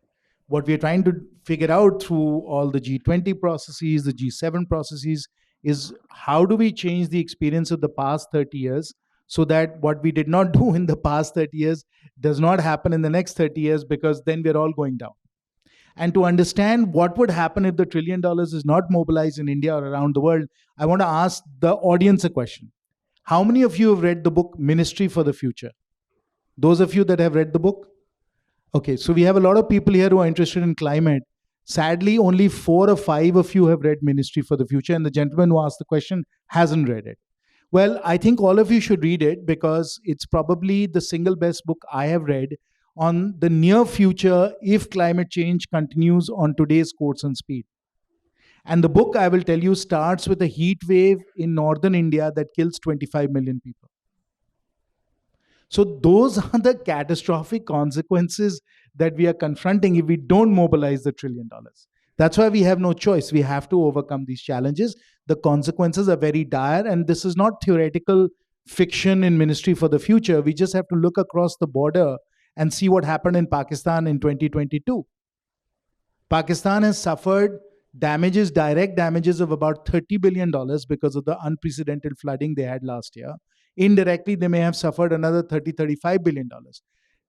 What we are trying to figure out through all the G20 processes, the G7 processes, is how do we change the experience of the past 30 years so that what we did not do in the past 30 years does not happen in the next 30 years, because then we're all going down. And to understand what would happen if the $1 trillion is not mobilized in India or around the world, I want to ask the audience a question. How many of you have read the book Ministry for the Future? Those of you that have read the book? Okay, so we have a lot of people here who are interested in climate. Sadly, only 4 or 5 of you have read Ministry for the Future, and the gentleman who asked the question hasn't read it. Well, I think all of you should read it, because it's probably the single best book I have read on the near future if climate change continues on today's course and speed. And the book, I will tell you, starts with a heat wave in northern India that kills 25 million people. So those are the catastrophic consequences that we are confronting if we don't mobilize the $1 trillion. That's why we have no choice. We have to overcome these challenges. The consequences are very dire, and this is not theoretical fiction in Ministry for the Future. We just have to look across the border and see what happened in Pakistan in 2022. Pakistan has suffered damages, direct damages of about $30 billion because of the unprecedented flooding they had last year. Indirectly, they may have suffered another $30-35 billion.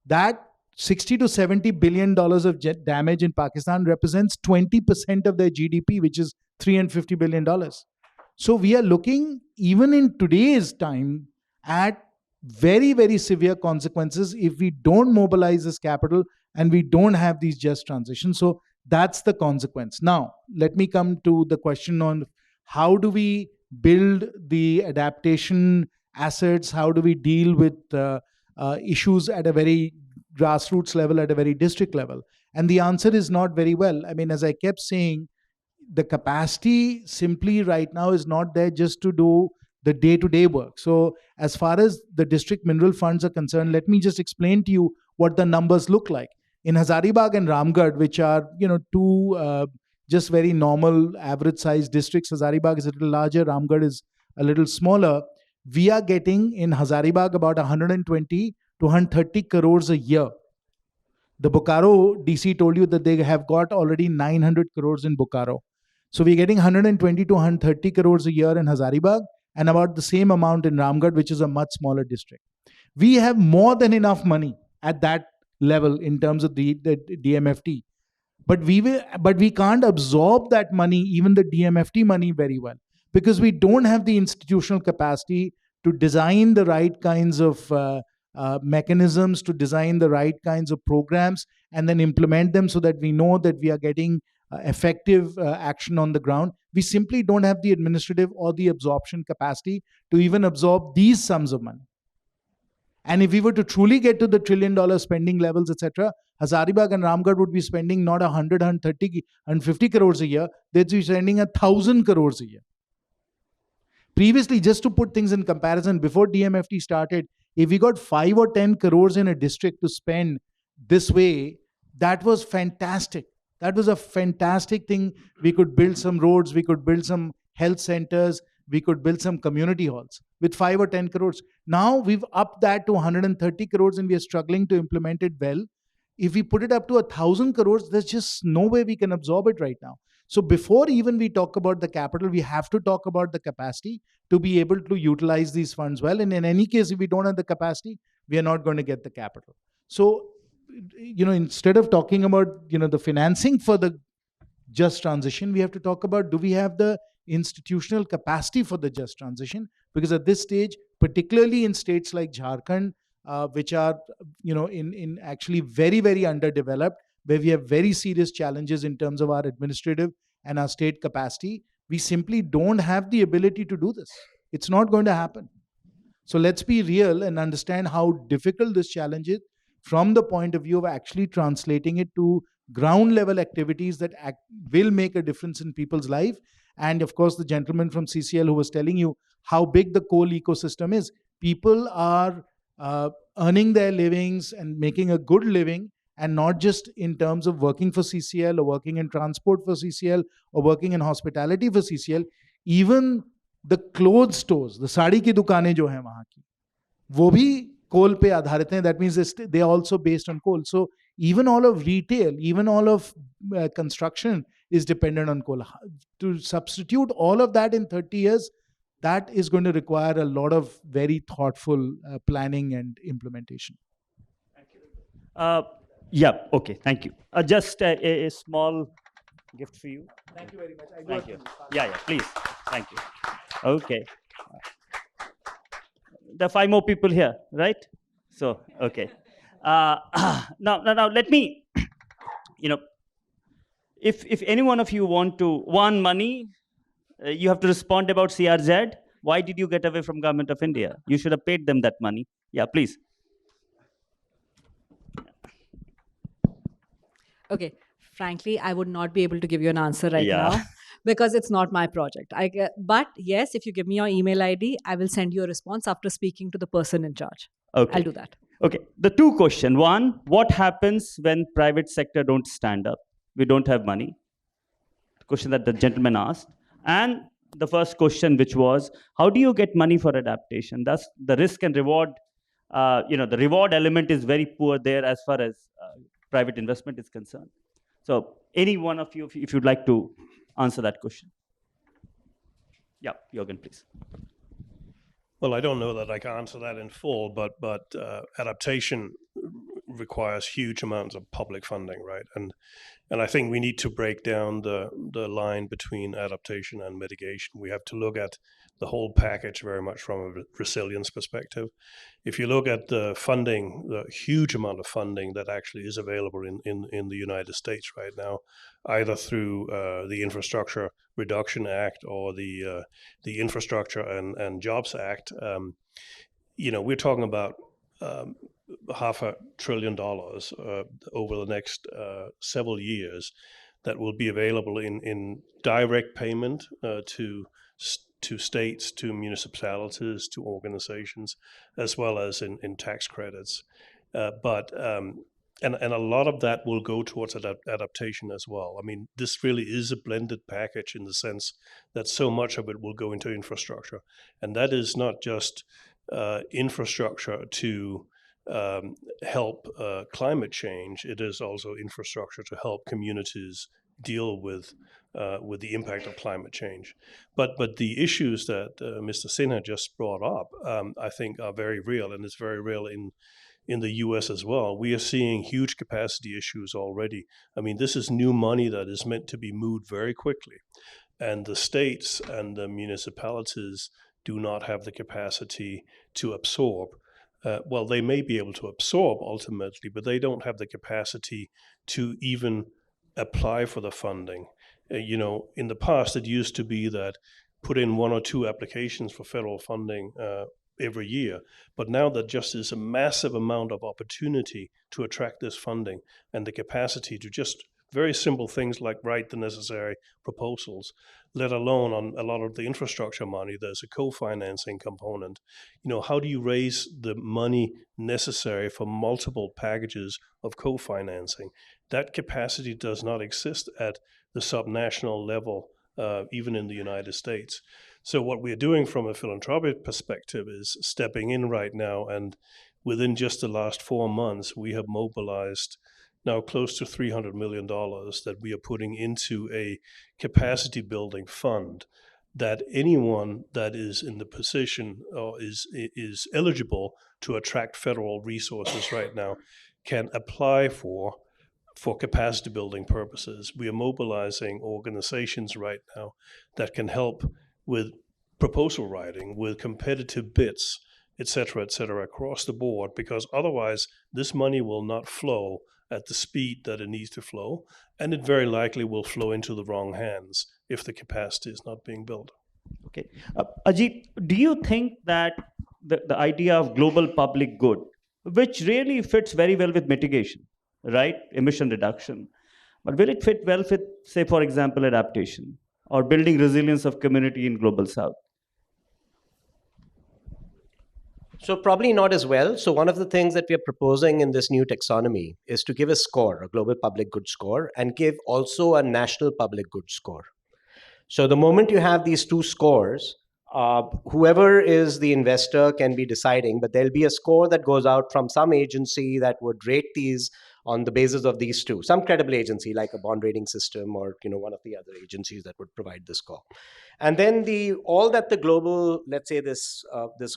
That $60 to $70 billion of damage in Pakistan represents 20% of their GDP, which is $350 billion. So we are looking, even in today's time, at very, very severe consequences if we don't mobilize this capital and we don't have these just transitions. So that's the consequence. Now, let me come to the question on how do we build the adaptation assets? How do we deal with issues at a very grassroots level, at a very district level? And the answer is not very well. I mean, as I kept saying, the capacity simply right now is not there just to do the day-to-day work. So as far as the district mineral funds are concerned, let me just explain to you what the numbers look like. In Hazaribagh and Ramgarh, which are, two just very normal average sized districts, Hazaribagh is a little larger, Ramgarh is a little smaller. We are getting in Hazaribagh about 120 to 130 crores a year. The Bokaro DC told you that they have got already 900 crores in Bokaro. So we're getting 120 to 130 crores a year in Hazaribagh and about the same amount in Ramgarh, which is a much smaller district. We have more than enough money at that level in terms of the DMFT. But we can't absorb that money, even the DMFT money, very well, because we don't have the institutional capacity to design the right kinds of mechanisms, to design the right kinds of programs, and then implement them so that we know that we are getting effective action on the ground. We simply don't have the administrative or the absorption capacity to even absorb these sums of money. And if we were to truly get to the $1 trillion spending levels, etc., Hazaribagh and Ramgarh would be spending not 100, 130, 150 crores a year. They'd be spending 1,000 crores a year. Previously, just to put things in comparison, before DMFT started, if we got 5 or 10 crores in a district to spend this way, that was fantastic. That was a fantastic thing. We could build some roads, we could build some health centers, we could build some community halls with 5 or 10 crores. Now we've upped that to 130 crores and we are struggling to implement it well. If we put it up to 1,000 crores, there's just no way we can absorb it right now. So before even we talk about the capital, we have to talk about the capacity to be able to utilize these funds well. And in any case, if we don't have the capacity, we are not going to get the capital. So, instead of talking about, the financing for the just transition, we have to talk about, do we have the institutional capacity for the just transition? Because at this stage, particularly in states like Jharkhand, which are, in actually very, very underdeveloped, where we have very serious challenges in terms of our administrative and our state capacity, we simply don't have the ability to do this. It's not going to happen. So let's be real and understand how difficult this challenge is from the point of view of actually translating it to ground level activities that will make a difference in people's life. And of course, the gentleman from CCL who was telling you how big the coal ecosystem is, people are earning their livings and making a good living, and not just in terms of working for CCL or working in transport for CCL or working in hospitality for CCL. Even the clothes stores, the sari की दुकानें जो हैं वहाँ की, वो भी coal पे आधारित हैं. That means they are also based on coal. So even all of retail, even all of construction is dependent on coal. To substitute all of that in 30 years, that is going to require a lot of very thoughtful planning and implementation. Thank you. Yeah, okay, thank you. Just a small gift for you. Thank you very much. Thank you. Yeah, please. Thank you. Okay. There are 5 more people here, right? So, okay. Now, let me, if any one of you want to won money, you have to respond about CRZ. Why did you get away from Government of India? You should have paid them that money. Yeah, please. Okay, frankly, I would not be able to give you an answer right now because it's not my project. But yes, if you give me your email ID, I will send you a response after speaking to the person in charge. Okay. I'll do that. Okay, the 2 questions. One, what happens when private sector don't stand up? We don't have money. The question that the gentleman asked. And the first question, which was, how do you get money for adaptation? Thus, the risk and reward, the reward element is very poor there as far as private investment is concerned. So any one of you, if you'd like to answer that question. Yeah, Jürgen, please. Well, I don't know that I can answer that in full, but adaptation requires huge amounts of public funding, right? And I think we need to break down the line between adaptation and mitigation. We have to look at the whole package very much from a resilience perspective. If you look at the funding, the huge amount of funding that actually is available in the United States right now, either through the Infrastructure Reduction Act or the Infrastructure and Jobs Act, we're talking about $500 billion over the next several years that will be available in direct payment to states, to municipalities, to organizations, as well as in tax credits. And a lot of that will go towards adaptation as well. I mean, this really is a blended package in the sense that so much of it will go into infrastructure. And that is not just infrastructure to help climate change. It is also infrastructure to help communities deal with the impact of climate change. But the issues that Mr. Sinha just brought up, I think are very real, and it's very real in the US as well. We are seeing huge capacity issues already. I mean, this is new money that is meant to be moved very quickly. And the states and the municipalities do not have the capacity to absorb. Well, they may be able to absorb ultimately, but they don't have the capacity to even apply for the funding. In the past, it used to be that put in 1 or 2 applications for federal funding every year. But now there just is a massive amount of opportunity to attract this funding and the capacity to just very simple things like write the necessary proposals, let alone on a lot of the infrastructure money, there's a co-financing component. How do you raise the money necessary for multiple packages of co-financing? That capacity does not exist at the subnational level, even in the United States. So what we're doing from a philanthropic perspective is stepping in right now, and within just the last 4 months, we have mobilized now close to $300 million that we are putting into a capacity building fund that anyone that is in the position or is eligible to attract federal resources right now can apply for capacity building purposes. We are mobilizing organizations right now that can help with proposal writing, with competitive bids, et cetera, across the board, because otherwise this money will not flow at the speed that it needs to flow, and it very likely will flow into the wrong hands if the capacity is not being built. Okay. Ajit, do you think that the idea of global public good, which really fits very well with mitigation, right? Emission reduction, but will it fit well with, say, for example, adaptation or building resilience of community in Global South? So probably not as well. So one of the things that we are proposing in this new taxonomy is to give a score, a global public good score, and give also a national public good score. So the moment you have these 2 scores, whoever is the investor can be deciding, but there'll be a score that goes out from some agency that would rate these on the basis of these 2, some credible agency like a bond rating system or one of the other agencies that would provide the score. And then all that the global, let's say this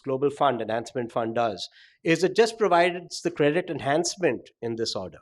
global fund, enhancement fund does, is it just provides the credit enhancement in this order.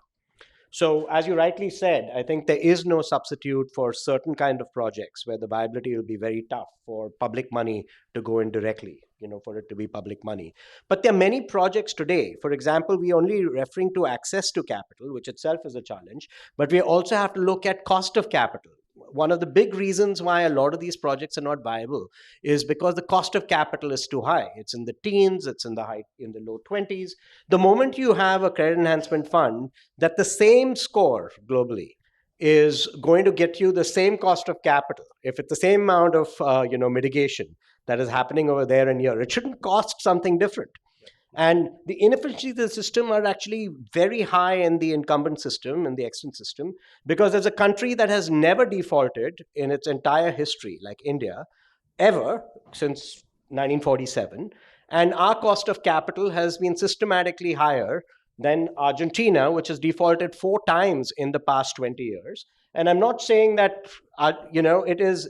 So as you rightly said, I think there is no substitute for certain kind of projects where the viability will be very tough for public money to go in directly, for it to be public money. But there are many projects today. For example, we are only referring to access to capital, which itself is a challenge, but we also have to look at cost of capital. One of the big reasons why a lot of these projects are not viable is because the cost of capital is too high. It's in the teens, it's in the low 20s. The moment you have a credit enhancement fund, that the same score globally is going to get you the same cost of capital. If it's the same amount of mitigation that is happening over there and here, it shouldn't cost something different. And the inefficiencies of the system are actually very high in the incumbent system, in the extant system, because as a country that has never defaulted in its entire history, like India, ever since 1947, and our cost of capital has been systematically higher than Argentina, which has defaulted 4 times in the past 20 years. And I'm not saying that, it is,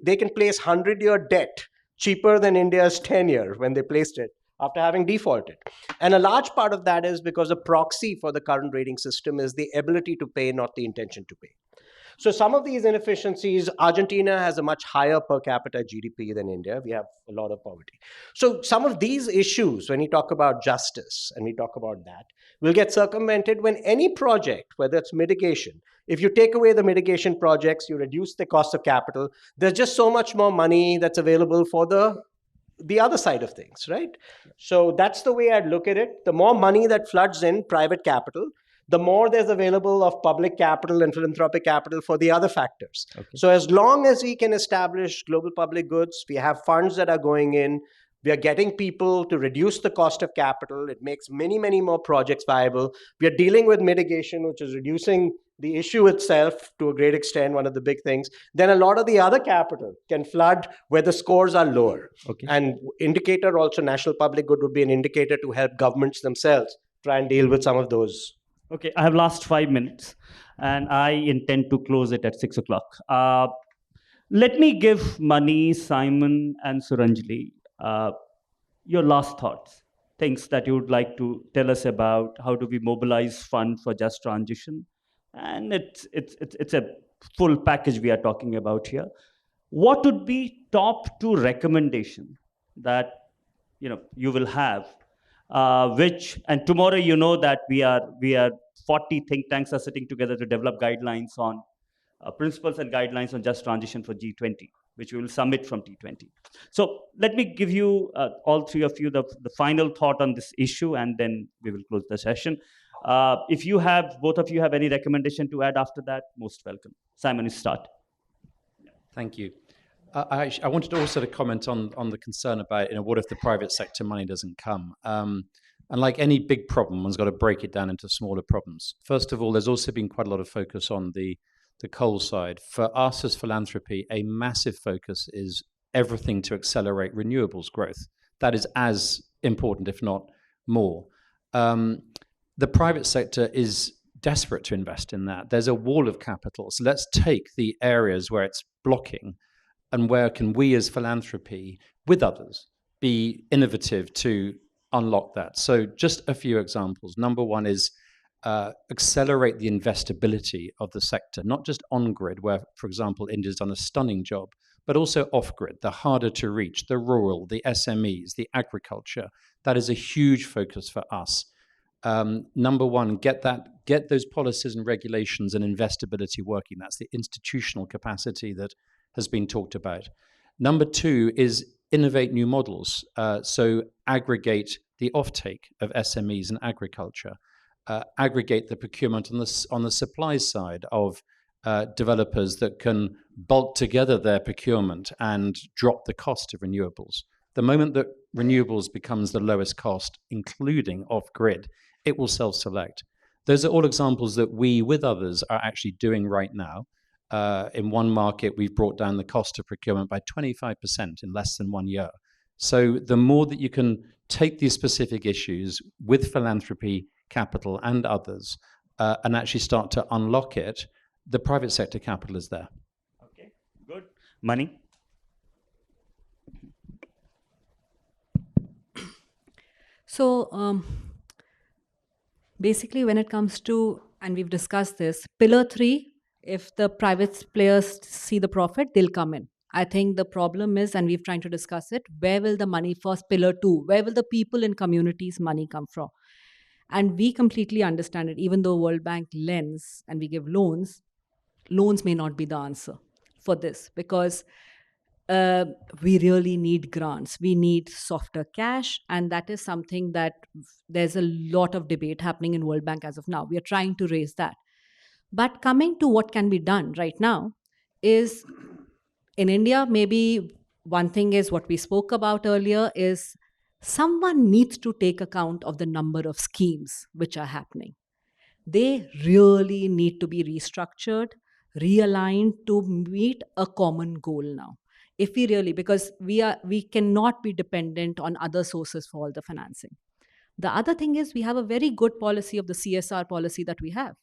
they can place 100-year debt cheaper than India's 10-year when they placed it, after having defaulted. And a large part of that is because the proxy for the current rating system is the ability to pay, not the intention to pay. So some of these inefficiencies, Argentina has a much higher per capita GDP than India. We have a lot of poverty. So some of these issues, when you talk about justice and we talk about that, will get circumvented when any project, whether it's mitigation, if you take away the mitigation projects, you reduce the cost of capital, there's just so much more money that's available for the other side of things, right? So that's the way I'd look at it. The more money that floods in private capital, the more there's available of public capital and philanthropic capital for the other factors. Okay. So as long as we can establish global public goods, we have funds that are going in, We are getting people to reduce the cost of capital. It makes many, many more projects viable. We are dealing with mitigation, which is reducing the issue itself to a great extent, one of the big things. Then a lot of the other capital can flood where the scores are lower. Okay. And indicator also, national public good would be an indicator to help governments themselves try and deal with some of those. Okay, I have last 5 minutes, and I intend to close it at 6 o'clock. Let me give Mani, Simon, and Suranjali your last thoughts, things that you would like to tell us about. How do we mobilize fund for just transition? And it's a full package we are talking about here. What would be top 2 recommendation that you will have? And tomorrow, you know that we are 40 think tanks are sitting together to develop guidelines on principles and guidelines on just transition for G20, which we will submit from T20. So let me give you, all 3 of you, the final thought on this issue, and then we will close the session. If both of you have any recommendation to add after that, most welcome. Simon, you start. Thank you. I wanted also to comment on the concern about, what if the private sector money doesn't come? And like any big problem, one's got to break it down into smaller problems. First of all, there's also been quite a lot of focus on the coal side. For us as philanthropy, a massive focus is everything to accelerate renewables growth. That is as important, if not more. The private sector is desperate to invest in that. There's a wall of capital. So let's take the areas where it's blocking, and where can we as philanthropy, with others, be innovative to unlock that? So just a few examples. Number one is accelerate the investability of the sector, not just on-grid, where, for example, India's done a stunning job, but also off-grid, the harder to reach, the rural, the SMEs, the agriculture. That is a huge focus for us. Number one, get those policies and regulations and investability working. That's the institutional capacity that has been talked about. Number two is innovate new models. So aggregate the offtake of SMEs and agriculture. Aggregate the procurement on the supply side of developers that can bulk together their procurement and drop the cost of renewables. The moment that renewables becomes the lowest cost, including off-grid, it will self-select. Those are all examples that we, with others, are actually doing right now. In one market, we've brought down the cost of procurement by 25% in less than 1 year. So the more that you can take these specific issues with philanthropy, capital, and others, and actually start to unlock it, the private sector capital is there. Okay, good. Mani? So basically, when it comes to, and we've discussed this, pillar 3, if the private players see the profit, they'll come in. I think the problem is, and we're trying to discuss it, where will the money for pillar 2, where will the people in communities money come from? And we completely understand it. Even though World Bank lends and we give loans may not be the answer for this, because we really need grants. We need softer cash, and that is something that there's a lot of debate happening in World Bank as of now. We are trying to raise that. But coming to what can be done right now is, in India, maybe one thing is what we spoke about earlier is someone needs to take account of the number of schemes which are happening. They really need to be restructured, realigned to meet a common goal now. If we really, because we cannot be dependent on other sources for all the financing. The other thing is we have a very good policy of the CSR policy that we have.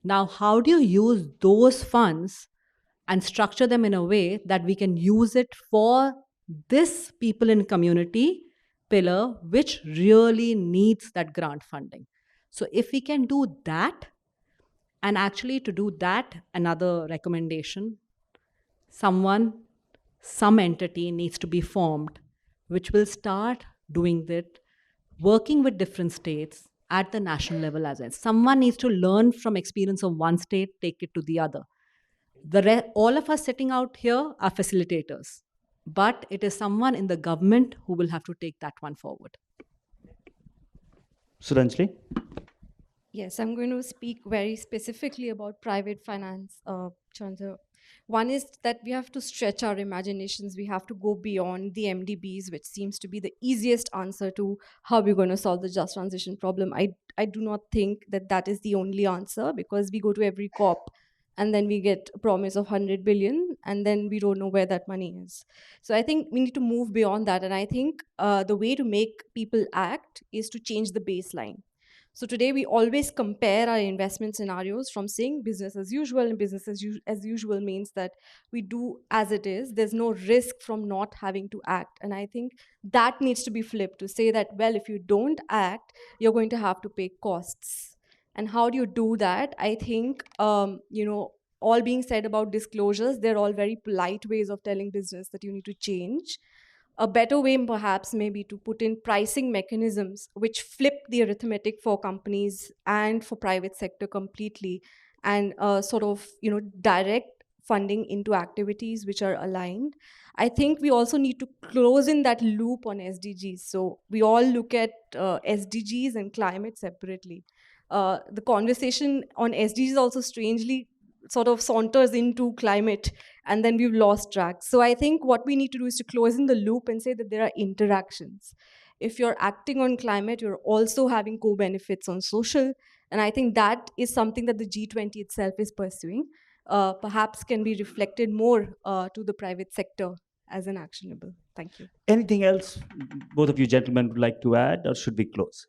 Now, how do you use those funds and structure them in a way that we can use it for this people in community pillar, which really needs that grant funding? So if we can do that, and actually to do that, another recommendation, some entity needs to be formed, which will start doing that, working with different states at the national level as well. Someone needs to learn from experience of one state, take it to the other. All of us sitting out here are facilitators, but it is someone in the government who will have to take that one forward. Suranjali? Yes, I'm going to speak very specifically about private finance, Chandra. One is that we have to stretch our imaginations. We have to go beyond the MDBs, which seems to be the easiest answer to how we're going to solve the just transition problem. I do not think that that is the only answer, because we go to every COP and then we get a promise of 100 billion and then we don't know where that money is. So I think we need to move beyond that. And I think the way to make people act is to change the baseline. So today we always compare our investment scenarios from saying business as usual, and business as usual means that we do as it is. There's no risk from not having to act. And I think that needs to be flipped to say that, well, if you don't act, you're going to have to pay costs. And how do you do that? I think, all being said about disclosures, they're all very polite ways of telling business that you need to change. A better way perhaps maybe to put in pricing mechanisms which flip the arithmetic for companies and for private sector completely, and direct funding into activities which are aligned. I think we also need to close in that loop on SDGs. So we all look at SDGs and climate separately. The conversation on SDGs also strangely sort of saunters into climate, and then we've lost track. So I think what we need to do is to close in the loop and say that there are interactions. If you're acting on climate, you're also having co-benefits on social. And I think that is something that the G20 itself is pursuing, perhaps can be reflected more to the private sector as an actionable. Thank you. Anything else both of you gentlemen would like to add, or should we close?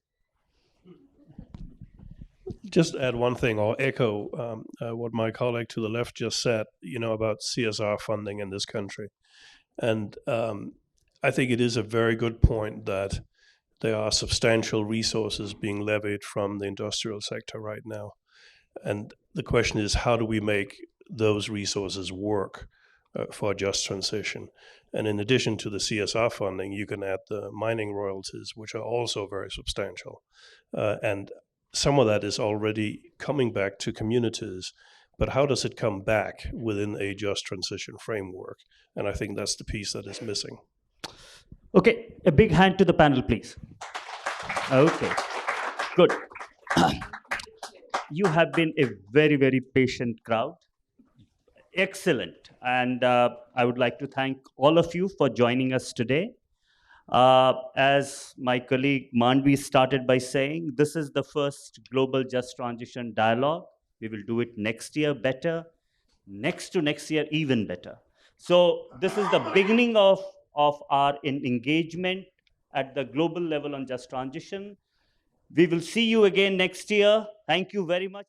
Just add one thing, or echo what my colleague to the left just said, about CSR funding in this country. And I think it is a very good point that there are substantial resources being levied from the industrial sector right now. And the question is, how do we make those resources work for a just transition? And in addition to the CSR funding, you can add the mining royalties, which are also very substantial. And some of that is already coming back to communities, but how does it come back within a just transition framework? And I think that's the piece that is missing. Okay, a big hand to the panel, please. Okay, good. You have been a very, very patient crowd. Excellent. And I would like to thank all of you for joining us today. As my colleague Manvi started by saying, this is the first Global Just Transition Dialogue. We will do it next year better, next to next year even better. So this is the beginning of our engagement at the global level on just transition. We will see you again next year. Thank you very much.